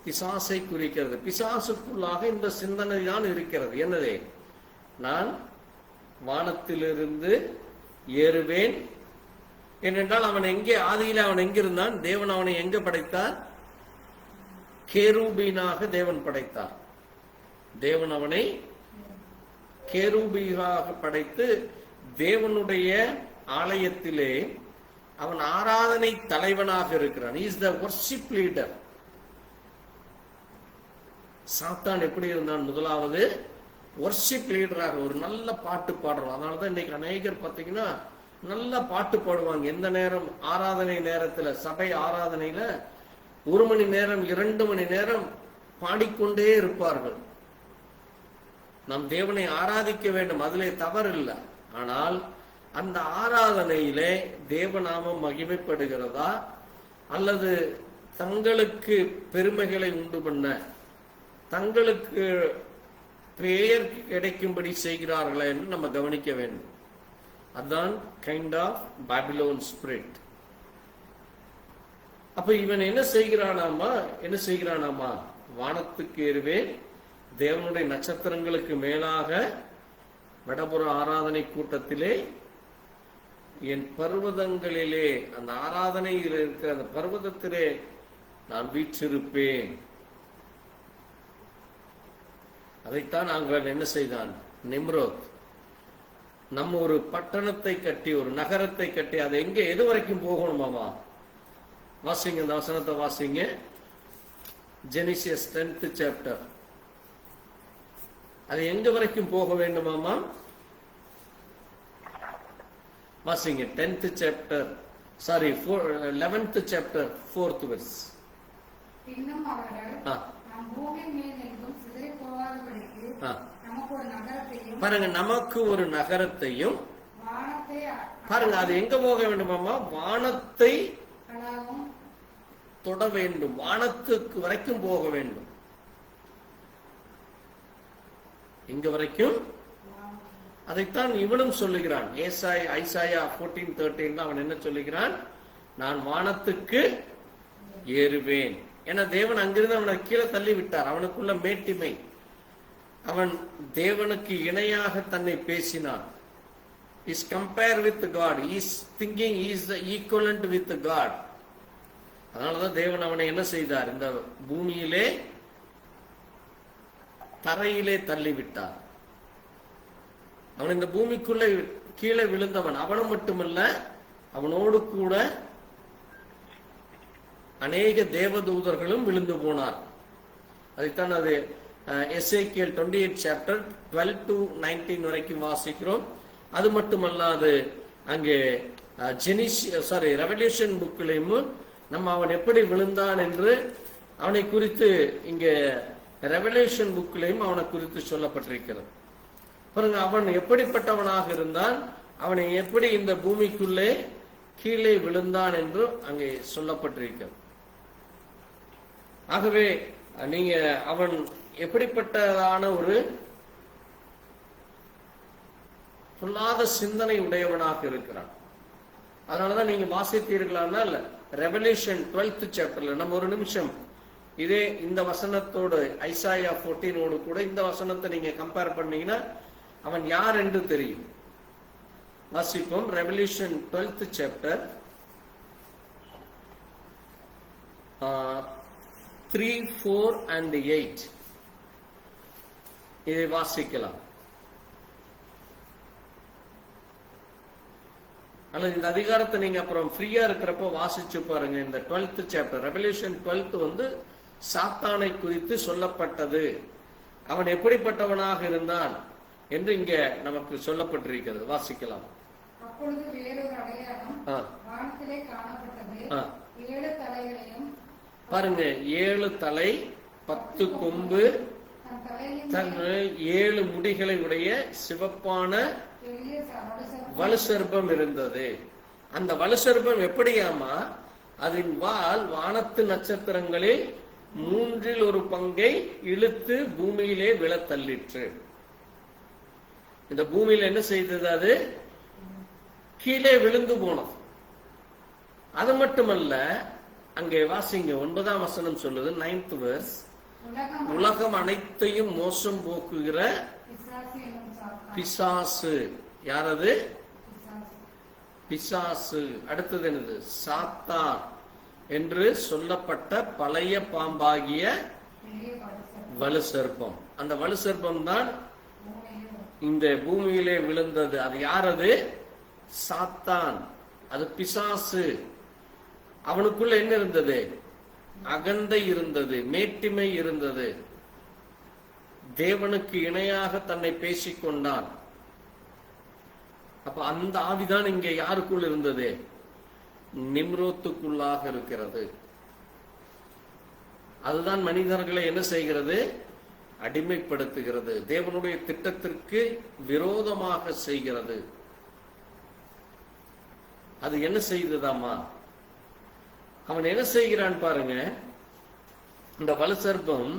பிசாசை குறிக்கிறது. பிசாசுக்குள்ளாக இந்த சிந்தனை தான் இருக்கிறது. என்னது? நான் வானத்திலிருந்து ஏறுவேன். ஏனென்றால் அவன் எங்கே, ஆதியில அவன் எங்கிருந்தான்? தேவன் அவனை எங்க படைத்தார்? கேரூபீனாக தேவன் படைத்தார். தேவன் அவனை கேரூபீனாக படைத்து தேவனுடைய ஆலயத்திலே அவன் ஆராதனை தலைவனாக இருக்கிறான். Is the worship leader. சாத்தான் எப்படி இருந்தான்? முதலாவது வர்ஷிப் லீடராக ஒரு நல்ல பாட்டு பாடுறோம். அதனாலதான் இன்னைக்கு அநேகர் பார்த்தீங்கன்னா நல்ல பாட்டு பாடுவாங்க. எந்த நேரம்? ஆராதனை நேரத்துல, சபை ஆராதனையில 1 மணி நேரம் 2 மணி நேரம் பாடிக்கொண்டே இருப்பார்கள். நாம் தேவனை ஆராதிக்க வேண்டும், அதிலே தவறு இல்லை. ஆனால் அந்த ஆராதனையிலே தேவநாமம் மகிமைப்படுகிறதா அல்லது தங்களுக்கு பெருமைகளை உண்டு பண்ண, தங்களுக்கு பெயர் கிடைக்கும்படி செய்கிறார்களா என்று நம்ம கவனிக்க வேண்டும். அதுதான் கைண்ட் ஆஃப் பாபிலோன் ஸ்பிரிட். அப்ப இவன் என்ன செய்கிறானாமா? வானத்துக்கு ஏறுவேன், தேவனுடைய நட்சத்திரங்களுக்கு மேலாக வடபுற ஆராதனை கூட்டத்திலே, என் பர்வதங்களிலே, அந்த ஆராதனையில் இருக்கிற அந்த பர்வதத்திலே நான் வீற்றிருப்பேன். அதைத்தான் நாங்கள் என்ன செய்தான்? நிம்ரோத் நம்ம ஒரு பட்டணத்தை கட்டி, ஒரு நகரத்தை கட்டி, அது எங்க எது வரைக்கும் போகணுமாமா? வாசிங்க, இந்த வசனத்தை வாசிங்க. ஜெனிசியஸ் 10th chapter. அது எங்க வரைக்கும் போக வேண்டுமாமா? வாசிங்க 10th chapter, 11th chapter 4th verse. இன்னும் அவர்கள் நம் பூமியின் மேல் எங்கும் சிதறி போகாதபடிக்கு நமக்கு ஒரு நகரத்தையும், பாருங்க, நமக்கு ஒரு நகரத்தையும், வானத்தை, பாருங்க, அது எங்க போக வேண்டுமாமா? வானத்தை அளாவும் தொட வேண்டும், வானத்துக்கு வரைக்கும் போக வேண்டும். எங்க வரைக்கும்? அதைத்தான் இவனும் சொல்லுகிறான். ஐசாயா 14:13 அவன் என்ன சொல்லுகிறான்? நான் வானத்துக்கு ஏறுவேன். ஏன்னா தேவன் அங்கிருந்து அவனை கீழே தள்ளி விட்டார். அவனுக்குள்ள மேட்டிமை, அவன் தேவனுக்கு இணையாக தன்னை பேசினான். Is compare with God, is thinking is the equivalent with God. அதனாலதான் தேவன் அவனை என்ன செய்தார், இந்த பூமியிலே தரையிலே தள்ளிவிட்டார். அவன் இந்த பூமிக்குள்ள கீழே விழுந்தவன். அவனும் மட்டுமல்ல, அவனோடு கூட அநேக தேவதூதர்களும் விழுந்து போனார். அதைத்தான் அது எசேக்கியேல் 28 சாப்டர் 12 to 19 வரைக்கும் வாசிக்கிறோம். அது மட்டுமல்லாது அங்கே ரெவல்யூஷன் புக்கிலையும் நம்ம அவன் எப்படி விழுந்தான் என்று அவனை குறித்து இங்கே ரெவல்யூஷன் புக்கிலையும் அவனை குறித்து சொல்லப்பட்டிருக்கிறது. பாருங்க, அவன் எப்படிப்பட்டவனாக இருந்தான், அவனை எப்படி இந்த பூமிக்குள்ளே கீழே விழுந்தான் என்று அங்கே சொல்லப்பட்டிருக்கிறது. ஆகவே நீங்க அவன் எப்படிப்பட்டதான ஒரு பொல்லாத சிந்தனை உடையவனாக இருக்கிறான். அதனாலதான் நீங்க வாசித்தீர்களானால் ரெவல்யூஷன் 12th சாப்டர்ல நம்ம ஒரு நிமிஷம் இதே இந்த வசனத்தோடு ஐசாயா 14 கூட இந்த வசனத்தை நீங்க கம்பேர் பண்ணீங்கன்னா அவன் யார் என்று தெரியும். வாசிப்போம். ரெவல்யூஷன் 12th சாப்டர் 3, 4 and 8 இதை வாசிக்கலாம். அல்லது இந்த அதிகாரத்தை நீங்க அப்புறம் ஃப்ரீயா இருக்கிறப்ப வாசிச்சு பாருங்க. இந்த 12th சாப்டர் ரெவல்யூஷன் 12 சாத்தானை குறித்து சொல்லப்பட்டது. அவன் எப்படிப்பட்டவனாக இருந்தான் என்று இங்க நமக்கு சொல்லப்பட்டிருக்கிறது. வாசிக்கலாம். அப்பொழுது வேறொரு அடையாளம் வானத்திலே காணப்பட்டது. 7 தலைகளையும், பாருங்க, 7 தலை 10 கொம்பு, 7 முடிகளை உடைய சிவப்பான வலுசர்பம் இருந்தது. அந்த வலுசர்பம் எப்படியாமா, அதன் வால் வானத்து நட்சத்திரங்களில் 1/3 பங்கை இழுத்து பூமியிலே விழ தள்ளிற்று. இந்த பூமியில என்ன செய்தது, அது கீழே விழுந்து போனது. அது மட்டுமல்ல, அங்கே வாசிங்க 9ஆம் வசனம் சொல்லுது, 9th verse, உலகம் அனைத்தையும் மோசம் போக்குகிற பிசாசு. யாரது? பிசாசு. அடுத்தது என்னது? சாத்தான் என்று சொல்லப்பட்ட பழைய பாம்பாகிய வலுசர்ப்பம். அந்த வலுசர்ப்பம் தான் இந்த பூமியிலே விழுந்தது. அது யாரது? சாத்தான். அது பிசாசு. அவனுக்குள்ள என்ன இருந்தது? அகந்தை இருந்தது, மேட்டிமை இருந்தது. தேவனுக்கு இணையாக தன்னை பேசிக்கொண்டான். அப்ப அந்த ஆவிதான் இங்கே யாருக்குள் இருந்தது? நிம்ரோத்துக்குள்ளாக இருக்கிறது. அதுதான் மனிதர்களை என்ன செய்கிறது? அடிமைப்படுத்துகிறது, தேவனுடைய திட்டத்திற்கு விரோதமாக செய்கிறது. அது என்ன செய்ததாமா? அவன் என்ன செய்கிறான் பாருங்க. இந்த வலுசர்ப்பம்,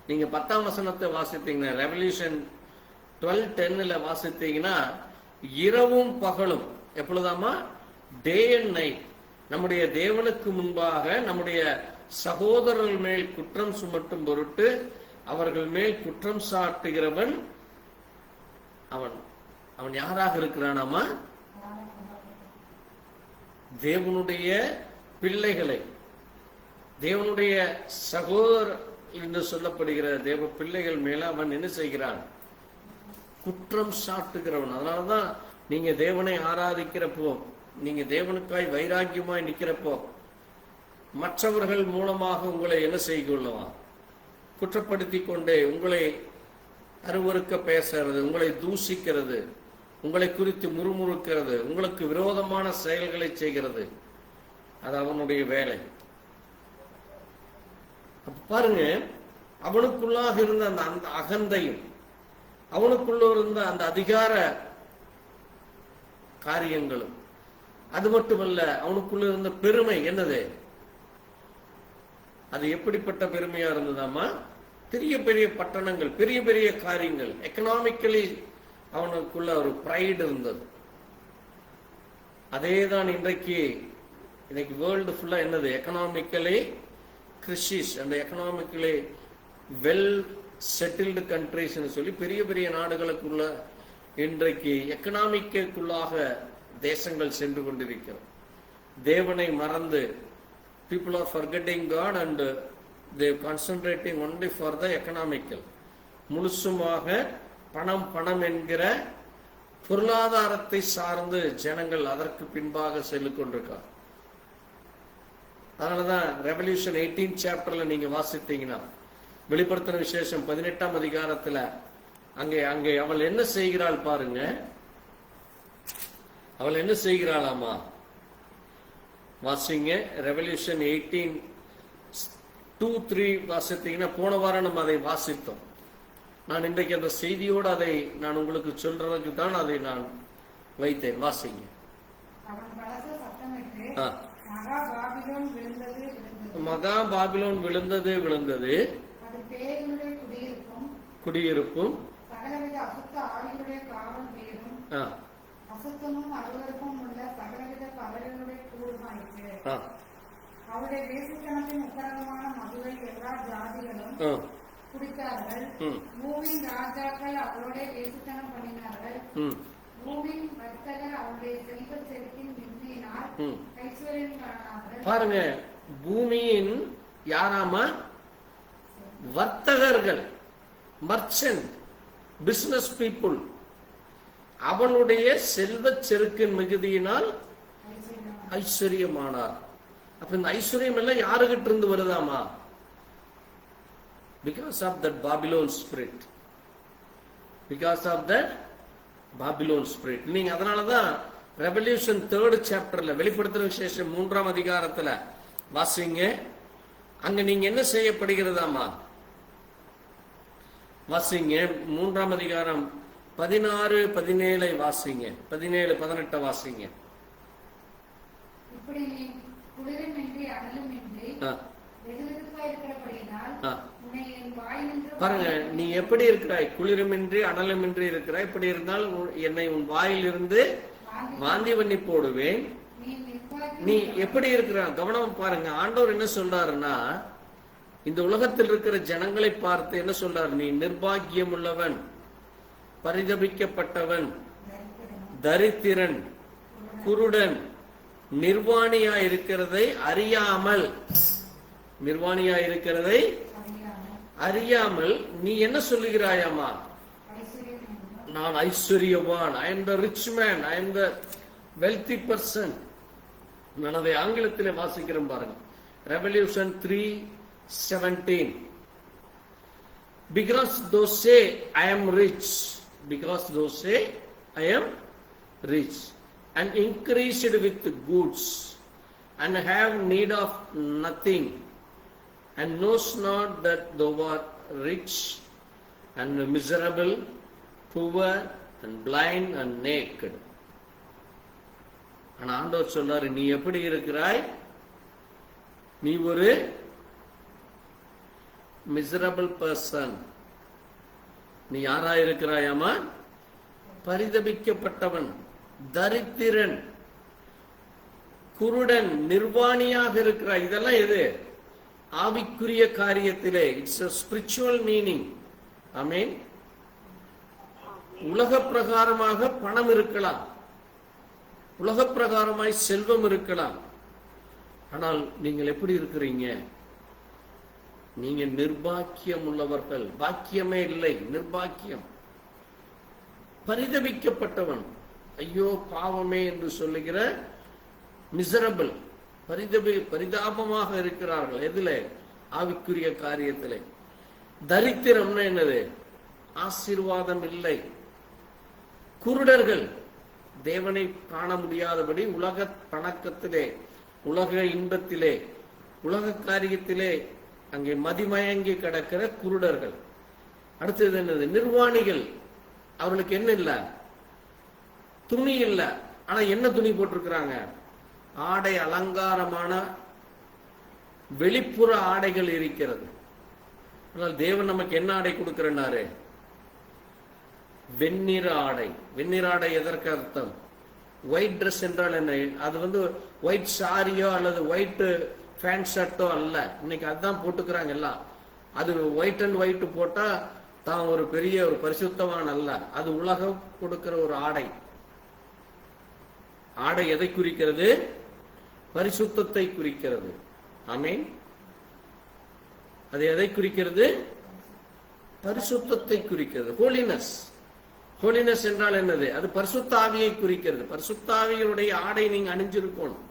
நீங்க 10ஆம் வசனத்தை வாசித்தீங்கன்னா, ரெவல்யூஷன் 12:10 வாசித்தீங்கன்னா, இரவும் பகலும் எப்பொழுதாமா? டே அண்ட் நைட் நம்முடைய தேவனுக்கு முன்பாக நம்முடைய சகோதரர்கள் மேல் குற்றம் சுமட்டும் பொருட்டு அவர்கள் மேல் குற்றம் சாட்டுகிறவன் அவன். அவன் யாராக இருக்கிறானாமா? தேவனுடைய பிள்ளைகளை, தேவனுடைய சகோதரர் என்று சொல்லப்படுகிற தேவ பிள்ளைகள் மேல அவன் என்ன செய்கிறான்? குற்றம் சாட்டுகிறவன். அதனாலதான் நீங்க தேவனை ஆராதிக்கிறப்போ, நீங்க தேவனுக்காய் வைராக்கியமாய் நிக்கிறப்போ, மற்றவர்கள் மூலமாக உங்களை என்ன செய்யலாம்? குற்றப்படுத்தி கொண்டே உங்களை அருவருக்க பேசுறது, உங்களை தூஷிக்கிறது, உங்களை குறித்து முறுமுறுக்கிறது, உங்களுக்கு விரோதமான செயல்களை செய்கிறது. அது அவனுடைய வேலை. பாருங்க, அவனுக்குள்ளாக இருந்த அந்த அகந்தையும், அவனுக்குள்ள இருந்த அந்த அதிகார காரியங்களும், அது மட்டுமல்ல, அவனுக்குள்ள இருந்த பெருமை என்னது? அது எப்படிப்பட்ட பெருமையா இருந்ததாமா? பெரிய பெரிய பட்டணங்கள், பெரிய பெரிய காரியங்கள், எக்கனாமிக்கலி அவனுக்குள்ள ஒரு பிரைடு இருந்தது. அதேதான் இன்னைக்கு வேர்ல்டு ஃபுல்லா என்னது? எக்கனாமிக்கலி கிரிசிஸ் அந்த எக்கனாமிக்கலி வெல் செட்டில்டு கண்ட்ரிஸ்னு சொல்லி பெரிய பெரிய நாடுகளுக்குள்ள இன்றைக்கு எக்கனாமிக்குள்ளாக தேசங்கள் சென்று கொண்டிருக்கிறது. தேவனை மறந்து people are forgetting God and they concentrating only for the economical. முழுசுமாக பணம் பணம் என்கிற பொருளாதாரத்தை சார்ந்து ஜனங்கள் அதற்கு பின்பாக செல்லிக் கொண்டிருக்கார். அதனாலதான் ரெவல்யூஷன் 18 சாப்டர்ல நீங்க வாசித்தீங்கன்னா வெளிப்படுத்தின விசேஷம் 18ஆம் அதிகாரத்துல அங்கே அவள் என்ன செய்கிறாள் பாருங்க. அவள் என்ன செய்கிறாளாமா? வாசிங்க. ரெவல்யூஷன் 18:2-3 வாசித்தீங்கன்னா போன வாரம் நம்ம அதை வாசித்தோம். நான் இன்றைக்கு அந்த செய்தியோடு அதை நான் உங்களுக்கு சொல்றதுக்கு தான் அதை நான் வைத்தேன். வாசிங்க. மகா பாபிலோன் விழுந்தது விழுந்தது, குடியிருப்பும் அவருடைய தேசத்தின் உத்தரவான மதுவை எல்லா ஜாதிகளும் குடித்தார்கள். பூமியின் ராஜாக்கள் அவருடைய தேசத்தனம் பண்ணினார்கள். பூமியின் வர்த்தகர் அவருடைய செல்வ செருக்கின் மிஞ்சினால் ஐஸ்வர்யம் காணார்கள். பாருங்க, பூமியின் யாராமா? வர்த்தகர்கள், மர்ச்சன்ட், பிசினஸ் பீப்புள். அவனுடைய செல்வ செருக்கின் மிகுதியினால் ஐஸ்வர்யமானார். அப்ப இந்த ஐஸ்வர்யம் எல்லாம் யாருகிட்ட இருந்து வருதாமா? Because of that Babylon spirit. Because of that Babylon spirit. நீங்க அதனாலதான் ரெவல்யூஷன் 3rd சாப்டர்ல வெளிப்படுத்தின விசேஷம் 3ஆம் அதிகாரத்துல வாசிங்க. அங்க நீங்க என்ன செய்யப்படுகிறதாமா? வாசிங்க. 3ஆம் அதிகாரம் 16-17 வாசிங்க. 17-18 வாசிங்க. இப்படி நீ குளிருமின்றி அனலுமின்றி வெதுவெதுப்பாய் இருக்கிறபடியினால் உன்னை என் வாயினின்று பாருங்க, நீ எப்படி இருக்கிறாய்? குளிருமின்றி அனலுமின்றி இருக்கிறாய். இப்படி இருந்தால் என்னை உன் வாயிலிருந்து வாந்தி பண்ணி போடுவேன். நீ எப்படி இருக்கிறாய்? கவனம் பாருங்க. ஆண்டவர் என்ன சொல்றாருன்னா, இந்த உலகத்தில் இருக்கிற ஜனங்களை பார்த்து என்ன சொல்றாரு? நீ நிர்பாக்கியம் உள்ளவன், பரிதபிக்கப்பட்டவன், தரித்திரன், குருடன், நிர்வாணியா இருக்கிறதை அறியாமல், நிர்வாணியா இருக்கிறதை அறியாமல் நீ என்ன சொல்லுகிறாயாமா? நான் ஐஸ்வர்யவான், I am the rich man, I am the wealthy person. நான் அதை ஆங்கிலத்திலே வாசிக்கிறேன் பாருங்க. Revolution 3:17. Because those say I am rich, because those say I am rich, and increased with goods, and have need of nothing, and knows not that thou art rich, and miserable, poor, and blind, and naked. ஆனா ஆண்டவர் சொல்றாரு, நீ எப்படி இருக்கிறாய்? நீ ஒரு miserable person. நீ யாரா இருக்கிறாயாமா? பரிதபிக்கப்பட்டவன், தரித்திரன், குருடன், நிர்வாணியாக இருக்கிறாய். இதெல்லாம் எது? ஆவிக்குரிய காரியத்திலே. It's a spiritual meaning. ஆமென். உலக பிரகாரமாக பணம் இருக்கலாம், உலக பிரகாரமாய் செல்வம் இருக்கலாம். ஆனால் நீங்கள் எப்படி இருக்கிறீங்க? நீங்க நிர்பாக்கியம் உள்ளவர்கள். பாக்கியமே இல்லை, நிர்பாக்கியம். பரிதபிக்கப்பட்டவன், ஐயோ பாவமே என்று சொல்லுகிற மிசரபிள், பரிதாபமாக இருக்கிறார்கள். எதுல? ஆவிக்குரிய காரியத்திலே. தரித்திரம்னா என்னது? ஆசீர்வாதம் இல்லை. குருடர்கள், தேவனை காண முடியாதபடி உலக பணக்கத்திலே, உலக இன்பத்திலே, உலக காரியத்திலே அங்கே மதிமயங்கி கிடக்கிற குருடர்கள். அடுத்தது என்னது? நிர்வாணிகள். அவர்களுக்கு என்ன இல்ல? துணி இல்ல. ஆனா என்ன துணி போட்டிருக்கிறாங்க? ஆடை, அலங்காரமான வெளிப்புற ஆடைகள் இருக்கிறது. ஆனால் தேவன் நமக்கு என்ன ஆடை கொடுக்கிறாரு? வெண்ணிற ஆடை. வெண்ணிற ஆடை எதற்கு அர்த்தம்? ஒயிட் ட்ரெஸ் என்றால் என்ன? அது ஒயிட் சாரியோ அல்லது ஒயிட் பேண்ட் ஷர்ட்டோ அல்ல. இன்னைக்கு அதுதான் போட்டுக்கிறாங்க எல்லாம். அது ஒயிட் அண்ட் ஒயிட் போட்டா தான் ஒரு பெரிய ஒரு பரிசுத்தவான் அல்ல. அது உலகம் கொடுக்கிற ஒரு ஆடை. ஆடை எதை குறிக்கிறது? பரிசுத்தத்தை குறிக்கிறது. ஆமென். அது எதை குறிக்கிறது? பரிசுத்தத்தை குறிக்கிறது. ஹோலினஸ். ஹோலினஸ் என்றால் என்னது? அது பரிசுத்த ஆவியை குறிக்கிறது. பரிசுத்த ஆவியினுடைய ஆடை நீங்க அணிஞ்சிருக்கணும்.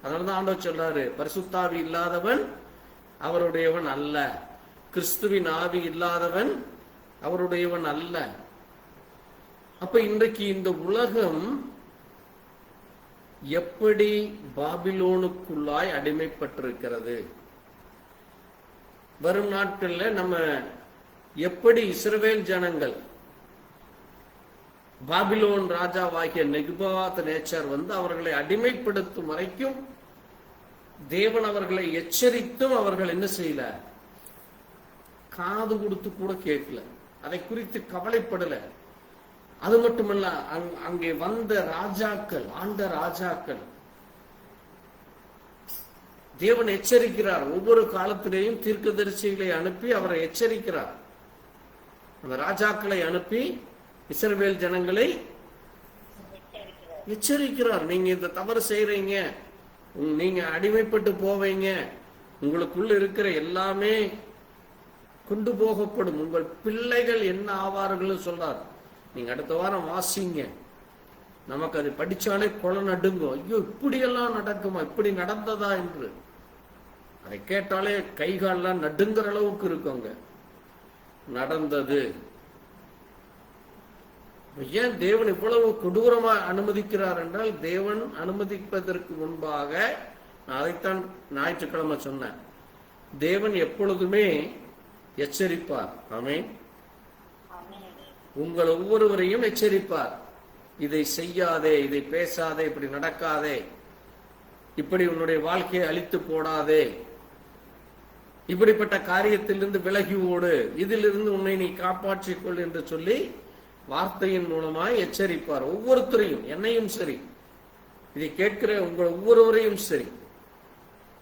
அதனாலதான் ஆண்டவர் சொல்றாரு, பரிசுத்த ஆவி இல்லாதவன் அவருடையவன் அல்ல. கிறிஸ்துவின் ஆவி இல்லாதவன் அவருடையவன் அல்ல. அப்ப இன்றைக்கு இந்த உலகம் எப்படி பாபிலோனுக்குள்ளாய் அடிமைப்பட்டிருக்கிறது? வரும் நாட்கள்ல நம்ம எப்படி இஸ்ரவேல் ஜனங்கள் பாபிலோன் ராஜாவாகிய நேபுகாத்நேச்சர் வந்து அவர்களை அடிமைப்படுத்தும் வரைக்கும் தேவன் அவர்களை எச்சரித்தும் அவர்கள் என்ன செய்யல? காது கொடுத்து கூட கேட்கல. அதை குறித்து கவலைப்படல. அது மட்டுமல்ல, அங்கே வந்த ராஜாக்கள், ஆண்ட ராஜாக்கள், தேவன் எச்சரிக்கிறார். ஒவ்வொரு காலத்திலேயும் தீர்க்கதரிசிகளை அனுப்பி அவரை எச்சரிக்கிறார். அந்த ராஜாக்களை அனுப்பி இஸ்ரவேல் ஜனங்களை எச்சரிக்கிறார். நீங்க இந்த தவறு செய்யறீங்க, நீங்க அடிமைப்பட்டு போவீங்க, உங்களுக்குள்ள இருக்கிற எல்லாமே கொண்டு போகப்படும், உங்கள் பிள்ளைகள் என்ன ஆவார்கள் சொல்றார். நீங்க அடுத்த வாரம் வாசிங்க. நமக்கு அது படிச்சாலே கொலை நடுங்கும். ஐயோ, இப்படியெல்லாம் நடக்குமா, இப்படி நடந்ததா என்று அதை கேட்டாலே கைகாலெல்லாம் நடுங்கிற அளவுக்கு இருக்குங்க. நடந்தது. ஏன் தேவன் இவ்வளவு கொடூரமா அனுமதிக்கிறார் என்றால், தேவன் அனுமதிப்பதற்கு முன்பாக, அதைத்தான் ஞாயிற்றுக்கிழமை சொன்னேன், தேவன் எப்பொழுதுமே எச்சரிப்பார். ஆமென். உங்கள் ஒவ்வொருவரையும் எச்சரிப்பார். இதை செய்யாதே, இதை பேசாதே, இப்படி நடக்காதே, இப்படி உன்னுடைய வாழ்க்கையை அழித்து போடாதே, இப்படிப்பட்ட காரியத்திலிருந்து விலகி ஓடு, இதிலிருந்து உன்னை நீ காப்பாற்றிக் கொள் என்று சொல்லி வார்த்தையின் மூலமாய் எச்சரிப்பார். ஒவ்வொருத்தரையும், என்னையும் சரி, இதை கேட்கிற உங்கள் ஒவ்வொருவரையும் சரி,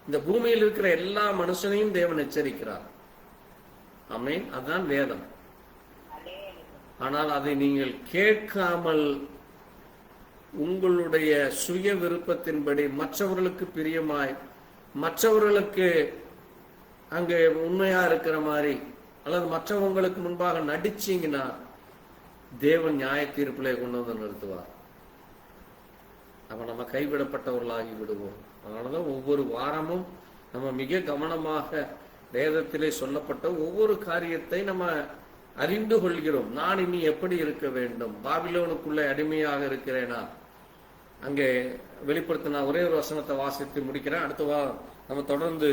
இந்த பூமியில் இருக்கிற எல்லா மனுஷனையும் தேவன் எச்சரிக்கிறார். ஆமென். அதுதான் வேதம். ஆனால் அதை நீங்கள் கேட்காமல் உங்களுடைய சுய விருப்பத்தின்படி மற்றவர்களுக்கு பிரியமாய், மற்றவர்களுக்கு அங்கே உண்மையா இருக்கிற மாதிரி அல்லது மற்றவங்களுக்கு முன்பாக நடிச்சீங்கன்னா தேவன் நியாய தீர்ப்பிலே கொண்டு வந்து நிறுத்துவார். அப்ப நம்ம கைவிடப்பட்டவர்களாகி விடுவோம். அதனாலதான் ஒவ்வொரு வாரமும் நம்ம மிக கவனமாக வேதத்திலே சொல்லப்பட்ட ஒவ்வொரு காரியத்தை நம்ம அறிந்து கொள்கிறோம். நான் இனி எப்படி இருக்க வேண்டும்? பாபிலோனுக்குள்ளே அடிமையாக இருக்கிறேனா? அங்கே வெளிப்படுத்தின ஒரே ஒரு வசனத்தை வாசித்து முடிக்கிறேன். அடுத்த வாரம் நம்ம தொடர்ந்து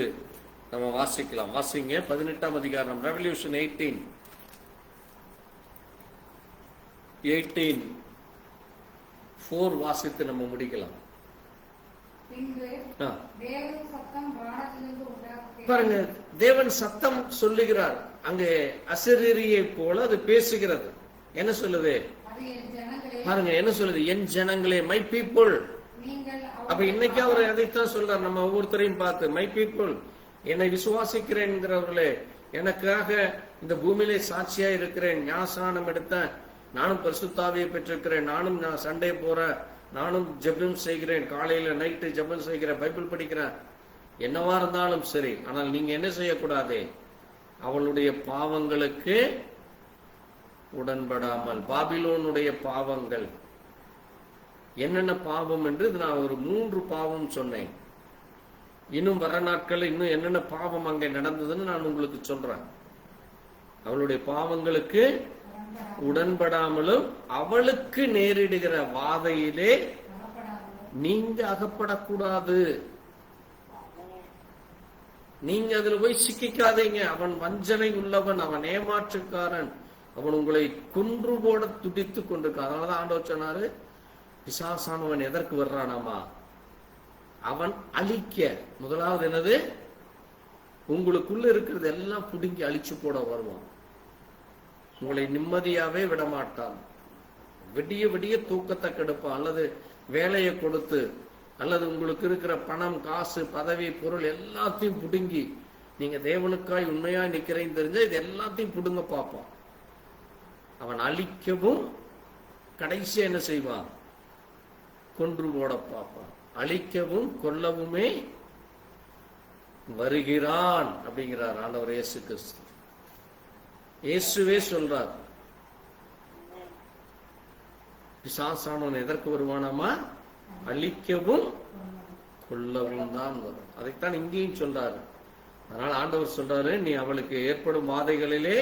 நம்ம வாசிக்கலாம். வாசிங்க 18ஆம் அதிகாரம், ரெவல்யூஷன் 18:4 வாசித்து நம்ம முடிக்கலாம். பாருங்க, தேவன் சத்தம் சொல்லுகிறார். அங்கே அசரீரியை போல அது பேசுகிறது. என்ன சொல்லுது பாருங்க, என்ன சொல்லுது? என் ஜனங்களே, மை பீப்புள். அப்ப இன்னைக்கு அவர் அதைத்தான் சொல்றார். நம்ம ஒவ்வொருத்தரையும் பார்த்து, மை பீப்புள், என்னை விசுவாசிக்கிறேன்கிறவர்களே, எனக்காக இந்த பூமியிலே சாட்சியா இருக்கிறேன், ஞானஸ்நானம் எடுத்தேன், நானும் பரிசுத்தாவியை பெற்றிருக்கிறேன், நானும் நான் சண்டே போறேன், நானும் ஜெபம் செய்கிறேன், காலையில நைட்டு ஜெபம் செய்கிறேன், பைபிள் படிக்கிறேன், என்னவா இருந்தாலும் சரி. ஆனால் நீங்க என்ன செய்யக்கூடாது? அவளுடைய பாவங்களுக்கு உடன்படாமல். பாபிலோனுடைய பாவங்கள் என்னென்ன பாவம் என்று நான் ஒரு 3 பாவம் சொன்னேன். இன்னும் வர நாட்கள் இன்னும் என்னென்ன பாவம் அங்கே நடந்ததுன்னு நான் உங்களுக்கு சொல்றேன். அவளுடைய பாவங்களுக்கு உடன்படாமலும் அவளுக்கு நேரிடுகிற வாதையிலே நீங்க அகப்படக்கூடாது. நீங்க அதுல போய் சிக்கிக்காதீங்க. அவன் வஞ்சனை உள்ளவன், அவன் ஏமாற்றுக்காரன், அவன் உங்களை கொன்று போட துடித்து கொண்டிருக்கான். அதனாலதான் ஆண்டவர் சொன்னாரு, பிசாசானவன் எதற்கு வர்றானாமா? அவன் அழிக்க. முதலாவது என்னது? உங்களுக்குள்ள இருக்கிறது எல்லாம் புடுங்கி அழிச்சு போட வருவான். உங்களை நிம்மதியாவே விடமாட்டான். விடிய விடிய தூக்கத்தை கெடுப்பான், அல்லது வேலையை கொடுத்து அல்லது உங்களுக்கு இருக்கிற பணம், காசு, பதவி, பொருள் எல்லாத்தையும் புடுங்கி நீங்க தேவனுக்காய் உண்மையா நிக்கிறேன்னு தெரிஞ்சா இது எல்லாத்தையும் புடுங்க பார்ப்பான். அவன் அழிக்கவும் கடைசியா என்ன செய்வான்? கொன்று போட பார்ப்பான். அழிக்கவும் கொல்லவுமே வருகிறான் அப்படிங்கிறார் ஆண்டவர் இயேசு கிறிஸ்து. இயேசுவே சொல்றார், பிசாசானவன் எதற்கு வருவானாமா? அழிக்கவும் கொல்லவும் தான் வரும். அதைத்தான் இங்கேயும் சொல்றாரு. அதனால ஆண்டவர் சொல்றாரு, நீ அவளுக்கு ஏற்படும் வாதைகளிலே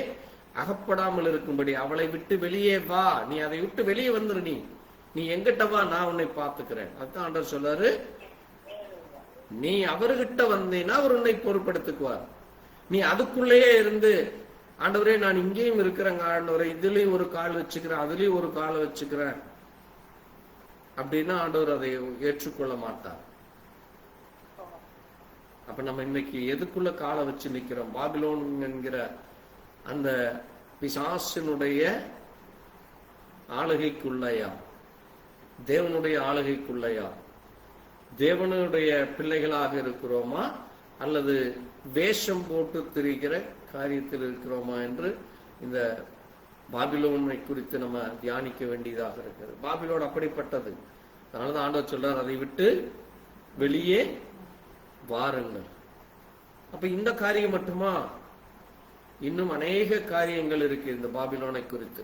அகப்படாமல் இருக்கும்படி அவளை விட்டு வெளியே வா. நீ அதை விட்டு வெளியே வந்துரு. நீ எங்கிட்ட வா, நான் உன்னை பார்த்துக்கிறேன். அதுதான் ஆண்டவர் சொல்றாரு, நீ அவர்கிட்ட வந்தீன்னா அவர் உன்னை பொறுப்படுத்துக்குவார். நீ அதுக்குள்ளேயே இருந்து, ஆண்டவரே நான் இங்கேயும் இருக்கிறேங்க ஆண்டவரே, இதுலயும் ஒரு கால் வச்சுக்கிறேன், அதுலயும் ஒரு காலை வச்சுக்கிறேன் அப்படின்னா ஆண்டவர் அதை ஏற்றுக்கொள்ள மாட்டார். அப்ப நம்ம இன்னைக்கு எதுக்குள்ள காலை வச்சு நிக்கிறோம்? பாபிலோன் என்கிற அந்த பிசாசினுடைய ஆளுகைக்குள்ளையா, தேவனுடைய ஆளுகைக்குள்ளையா, தேவனுடைய பிள்ளைகளாக இருக்கிறோமா, அல்லது வேஷம் போட்டு திரிகிற காரியத்தில் இருக்கிறோமா என்று இந்த பாபிலோனை குறித்து நம்ம தியானிக்க வேண்டியதாக இருக்கிறது. பாபிலோன் அப்படிப்பட்டது. அதனாலதான் ஆண்டவர் சொல்றார், அதை விட்டு வெளியே வாருங்கள். அப்ப இந்த காரியம் மட்டுமா? இன்னும் அநேக காரியங்கள் இருக்கு இந்த பாபிலோனை குறித்து.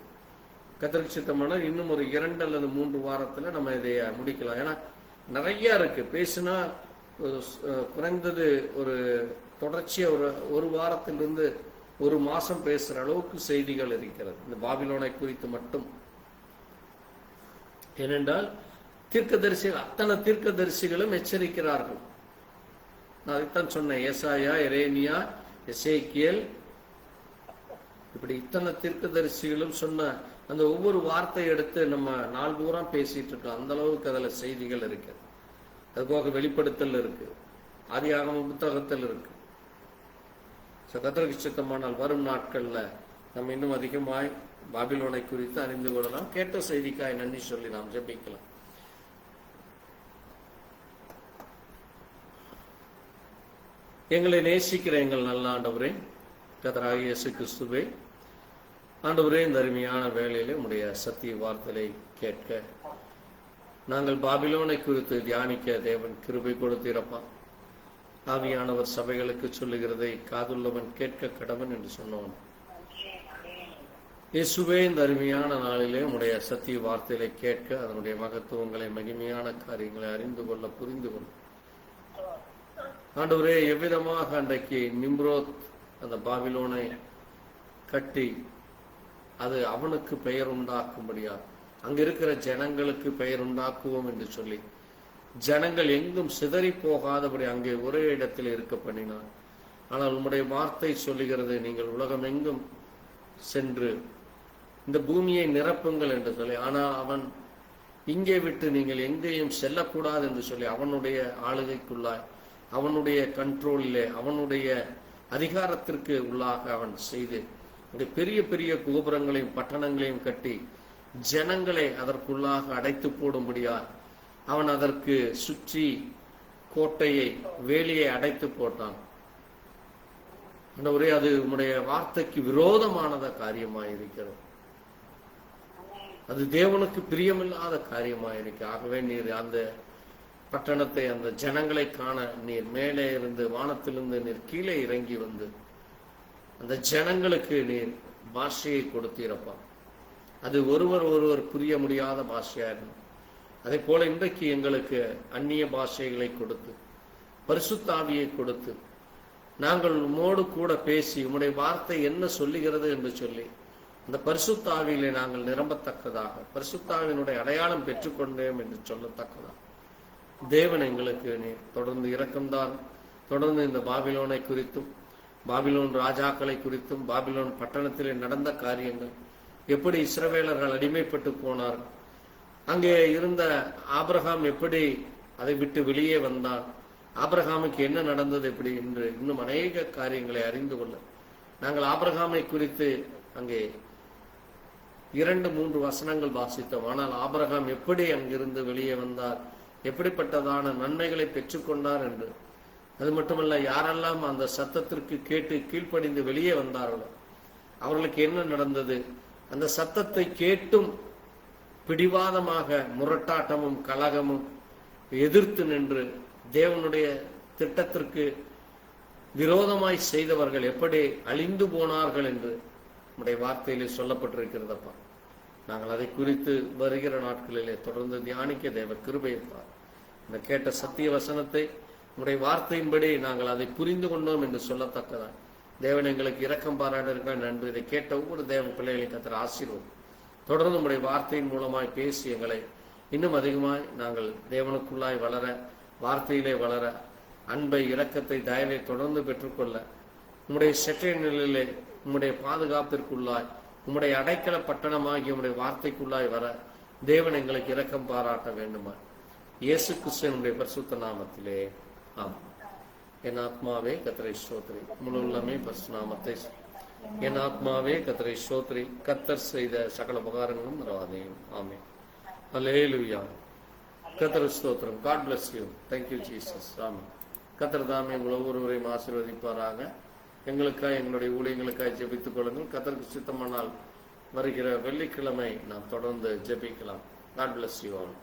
கர்த்தருக்கு சித்தமானால் இன்னும் ஒரு 2 அல்லது 3 வாரத்துல நம்ம இதை முடிக்கலாம். ஏன்னா நிறைய இருக்கு. பேசினா குறைந்தது ஒரு தொடர்ச்சியா ஒரு வாரத்திலிருந்து 1 மாசம் பேசுற அளவுக்கு செய்திகள் இருக்கிறது இந்த பாபிலோனை குறித்து மட்டும். ஏனென்றால் தீர்க்கதரிசிகள், அத்தனை தீர்க்கதரிசிகளும் எச்சரிக்கிறார்கள். நான் அதைத்தான் சொன்னேன். ஏசாயா, எரேமியா, எசேக்கியேல், இப்படி இத்தனை தீர்க்கதரிசிகளும் சொன்ன அந்த ஒவ்வொரு வார்த்தையை எடுத்து நம்ம நாள் பூரா பேசிட்டு இருக்கோம். அந்த அளவுக்கு அதுல செய்திகள் இருக்கு. அதுபோக வெளிப்படுத்தல் இருக்கு, ஆதியாகம புத்தகத்தில் இருக்கு. கர்த்தருக்கு சித்தமானால் வரும் நாட்கள்ல நம்ம இன்னும் அதிகமாய் பாபிலோனை குறித்து அறிந்து கொள்ளலாம். கேட்ட செய்திக்காய் நன்றி சொல்லி நாம் ஜெபிக்கலாம். எங்களை நேசிக்கிற எங்கள் நல்ல ஆண்டவரே, கர்த்தராகிய இயேசு கிறிஸ்துவே, ஆண்டவரே, இந்த அருமையான வேளையிலே உம்முடைய சத்திய வார்த்தையை கேட்க நாங்கள் பாபிலோனை குறித்து தியானிக்க தேவன் கிருபை கொடுத்தீரப்பா. ஆவியானவர் சபைகளுக்கு சொல்லுகிறதை காதுள்ளவன் கேட்க கடவன் என்று சொன்னவன் இயேசுவே, இந்த அருமையான நாளிலே உம்முடைய சத்திய வார்த்தைகளை கேட்க அதனுடைய மகத்துவங்களை, மகிமையான காரியங்களை அறிந்து கொள்ள, புரிந்து கொள்ள ஆண்டவரே, எவ்விதமாக அன்றைக்கு நிம்ரோத் அந்த பாபிலோனை கட்டி அது அவனுக்கு பெயர் உண்டாக்கும்படியா, அங்க இருக்கிற ஜனங்களுக்கு பெயர் உண்டாக்குவோம் என்று சொல்லி ஜனங்கள் எங்கும் சிதறி போகாதபடி அங்கே ஒரே இடத்தில் இருக்க பண்ணினார். ஆனால் உம்முடைய வார்த்தை சொல்லுகிறது, நீங்கள் உலகம் எங்கும் சென்று இந்த பூமியை நிரப்புங்கள் என்று சொல்லி. ஆனால் அவன் இங்கே விட்டு நீங்கள் எங்கேயும் செல்லக்கூடாது என்று சொல்லி அவனுடைய ஆளுகைக்குள்ளாய், அவனுடைய கண்ட்ரோலிலே, அவனுடைய அதிகாரத்திற்கு உள்ளாக அவன் செய்து பெரிய பெரிய கோபுரங்களையும் பட்டணங்களையும் கட்டி ஜனங்களை அதற்குள்ளாக அடைத்து போடும்படியா அவன் அதற்கு சுற்றி கோட்டையை, வேலியை அடைத்து போட்டான். ஒரே அது உம்முடைய வார்த்தைக்கு விரோதமானத காரியமாயிருக்கிறது. அது தேவனுக்கு பிரியமில்லாத காரியமாயிருக்கு. ஆகவே நீர் அந்த பட்டணத்தை, அந்த ஜனங்களை காண நீர் மேலே இருந்து, வானத்திலிருந்து நீர் கீழே இறங்கி வந்து அந்த ஜனங்களுக்கு நீர் பாஷையை கொடுத்தீரப்பா. அது ஒருவர் புரிய முடியாத பாஷையா இருந்தது. அதே போல இன்றைக்கு எங்களுக்கு அந்நிய பாஷைகளை கொடுத்து, பரிசுத்த ஆவியை கொடுத்து, நாங்கள் உம்மோடு கூட பேசி உம்முடைய வார்த்தை என்ன சொல்லுகிறது என்று சொல்லி அந்த பரிசுத்த ஆவியிலே நாங்கள் நிரம்பத்தக்கதாக, பரிசுத்த ஆவியினுடைய அடையாளம் பெற்றுக்கொண்டேன் என்று சொல்லத்தக்கதாக தேவன் எங்களுக்கு நீர் தொடர்ந்து இரக்கம்தான். தொடர்ந்து இந்த பாபிலோனை குறித்தும், பாபிலோன் ராஜாக்களை குறித்தும், பாபிலோன் பட்டணத்திலே நடந்த காரியங்கள், எப்படி இஸ்ரவேலர்கள் அடிமைப்பட்டு போனார்கள், அங்கே இருந்த ஆபிரகாம் எப்படி அதை விட்டு வெளியே வந்தான், ஆபிரகாமுக்கு என்ன நடந்தது, எப்படி என்று இன்னும் அநேக காரியங்களை அறிந்து கொள்ள நாங்கள் ஆபிரகாமை குறித்து அங்கே 2-3 வசனங்கள் வாசித்தோம். ஆனால் ஆபிரகாம் எப்படி அங்கிருந்து வெளியே வந்தார், எப்படிப்பட்டதான நன்மைகளை பெற்றுக்கொண்டார் என்று. அது மட்டுமல்ல, யாரெல்லாம் அந்த சத்தத்திற்கு கேட்டு கீழ்ப்படிந்து வெளியே வந்தார்களோ அவர்களுக்கு என்ன நடந்தது? அந்த சத்தத்தை கேட்டும் பிடிவாதமாக முரட்டாட்டமும் கலகமும் எதிர்த்து நின்று தேவனுடைய திட்டத்திற்கு விரோதமாய் செய்தவர்கள் எப்படி அழிந்து போனார்கள் என்று நம்முடைய வார்த்தையிலே சொல்லப்பட்டிருக்கிறதப்பா. நாங்கள் அதை குறித்து வருகிற நாட்களிலே தொடர்ந்து தியானிக்க தேவ கிருபையப்பார். இந்த கேட்ட சத்திய வசனத்தை நம்முடைய வார்த்தையின்படி நாங்கள் அதை புரிந்து கொண்டோம் என்று சொல்லத்தக்கதான் தேவன் எங்களுக்கு இரக்கம் பாராட்ட நன்றி. இதை கேட்ட ஒவ்வொரு தேவ பிள்ளைகளையும் கர்த்தர் ஆசீர்வதியும். தொடர்ந்து நம்முடைய வார்த்தையின் மூலமாய் பேசி எங்களை இன்னும் அதிகமாய் நாங்கள் தேவனுக்குள்ளாய் வளர, வார்த்தையிலே வளர, அன்பை, இரக்கத்தை, தயவை தொடர்ந்து பெற்றுக்கொள்ள, உம்முடைய செற்றை நிலையிலே உம்முடைய பாதுகாப்பிற்குள்ளாய், உம்முடைய அடைக்கல பட்டணமாகி உம்முடைய வார்த்தைக்குள்ளாய் வர தேவன் எங்களுக்கு இரக்கம் பாராட்ட வேண்டுமா? இயேசு கிறிஸ்துவினுடைய பரிசுத்த நாமத்திலே ஆமென். என் ஆத்மாவே கர்த்தரை ஸ்தோத்திரி, முழு உள்ளமே பரிசுத்த நாமத்தை. என் ஆத்மாவே கர்த்தரை ஸ்தோத்திரி, கர்த்தர் செய்த சகல உபகாரங்களும் மறவாதேயும். ஆமென். அல்லேலூயா. கர்த்தர் ஸ்தோத்திரம். God bless you. Thank you Jesus. ஆமென். கர்த்தர் தாமே உங்கள் ஒவ்வொருவரையும் ஆசீர்வதிப்பாராக. எங்களுக்காய், எங்களுடைய ஊழியங்களுக்காய் ஜெபித்துக் கொள்ளுங்கள். கர்த்தருக்கு சித்தமானால் வருகிற வெள்ளிக்கிழமை நாம் தொடர்ந்து ஜெபிக்கலாம். God bless you all.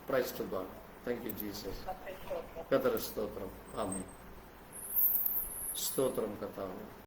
Praise to God. Thank you Jesus. கர்த்தர் ஸ்தோத்திரம். ஆமென். ஸ்தோத்திரம் கர்த்தாவே.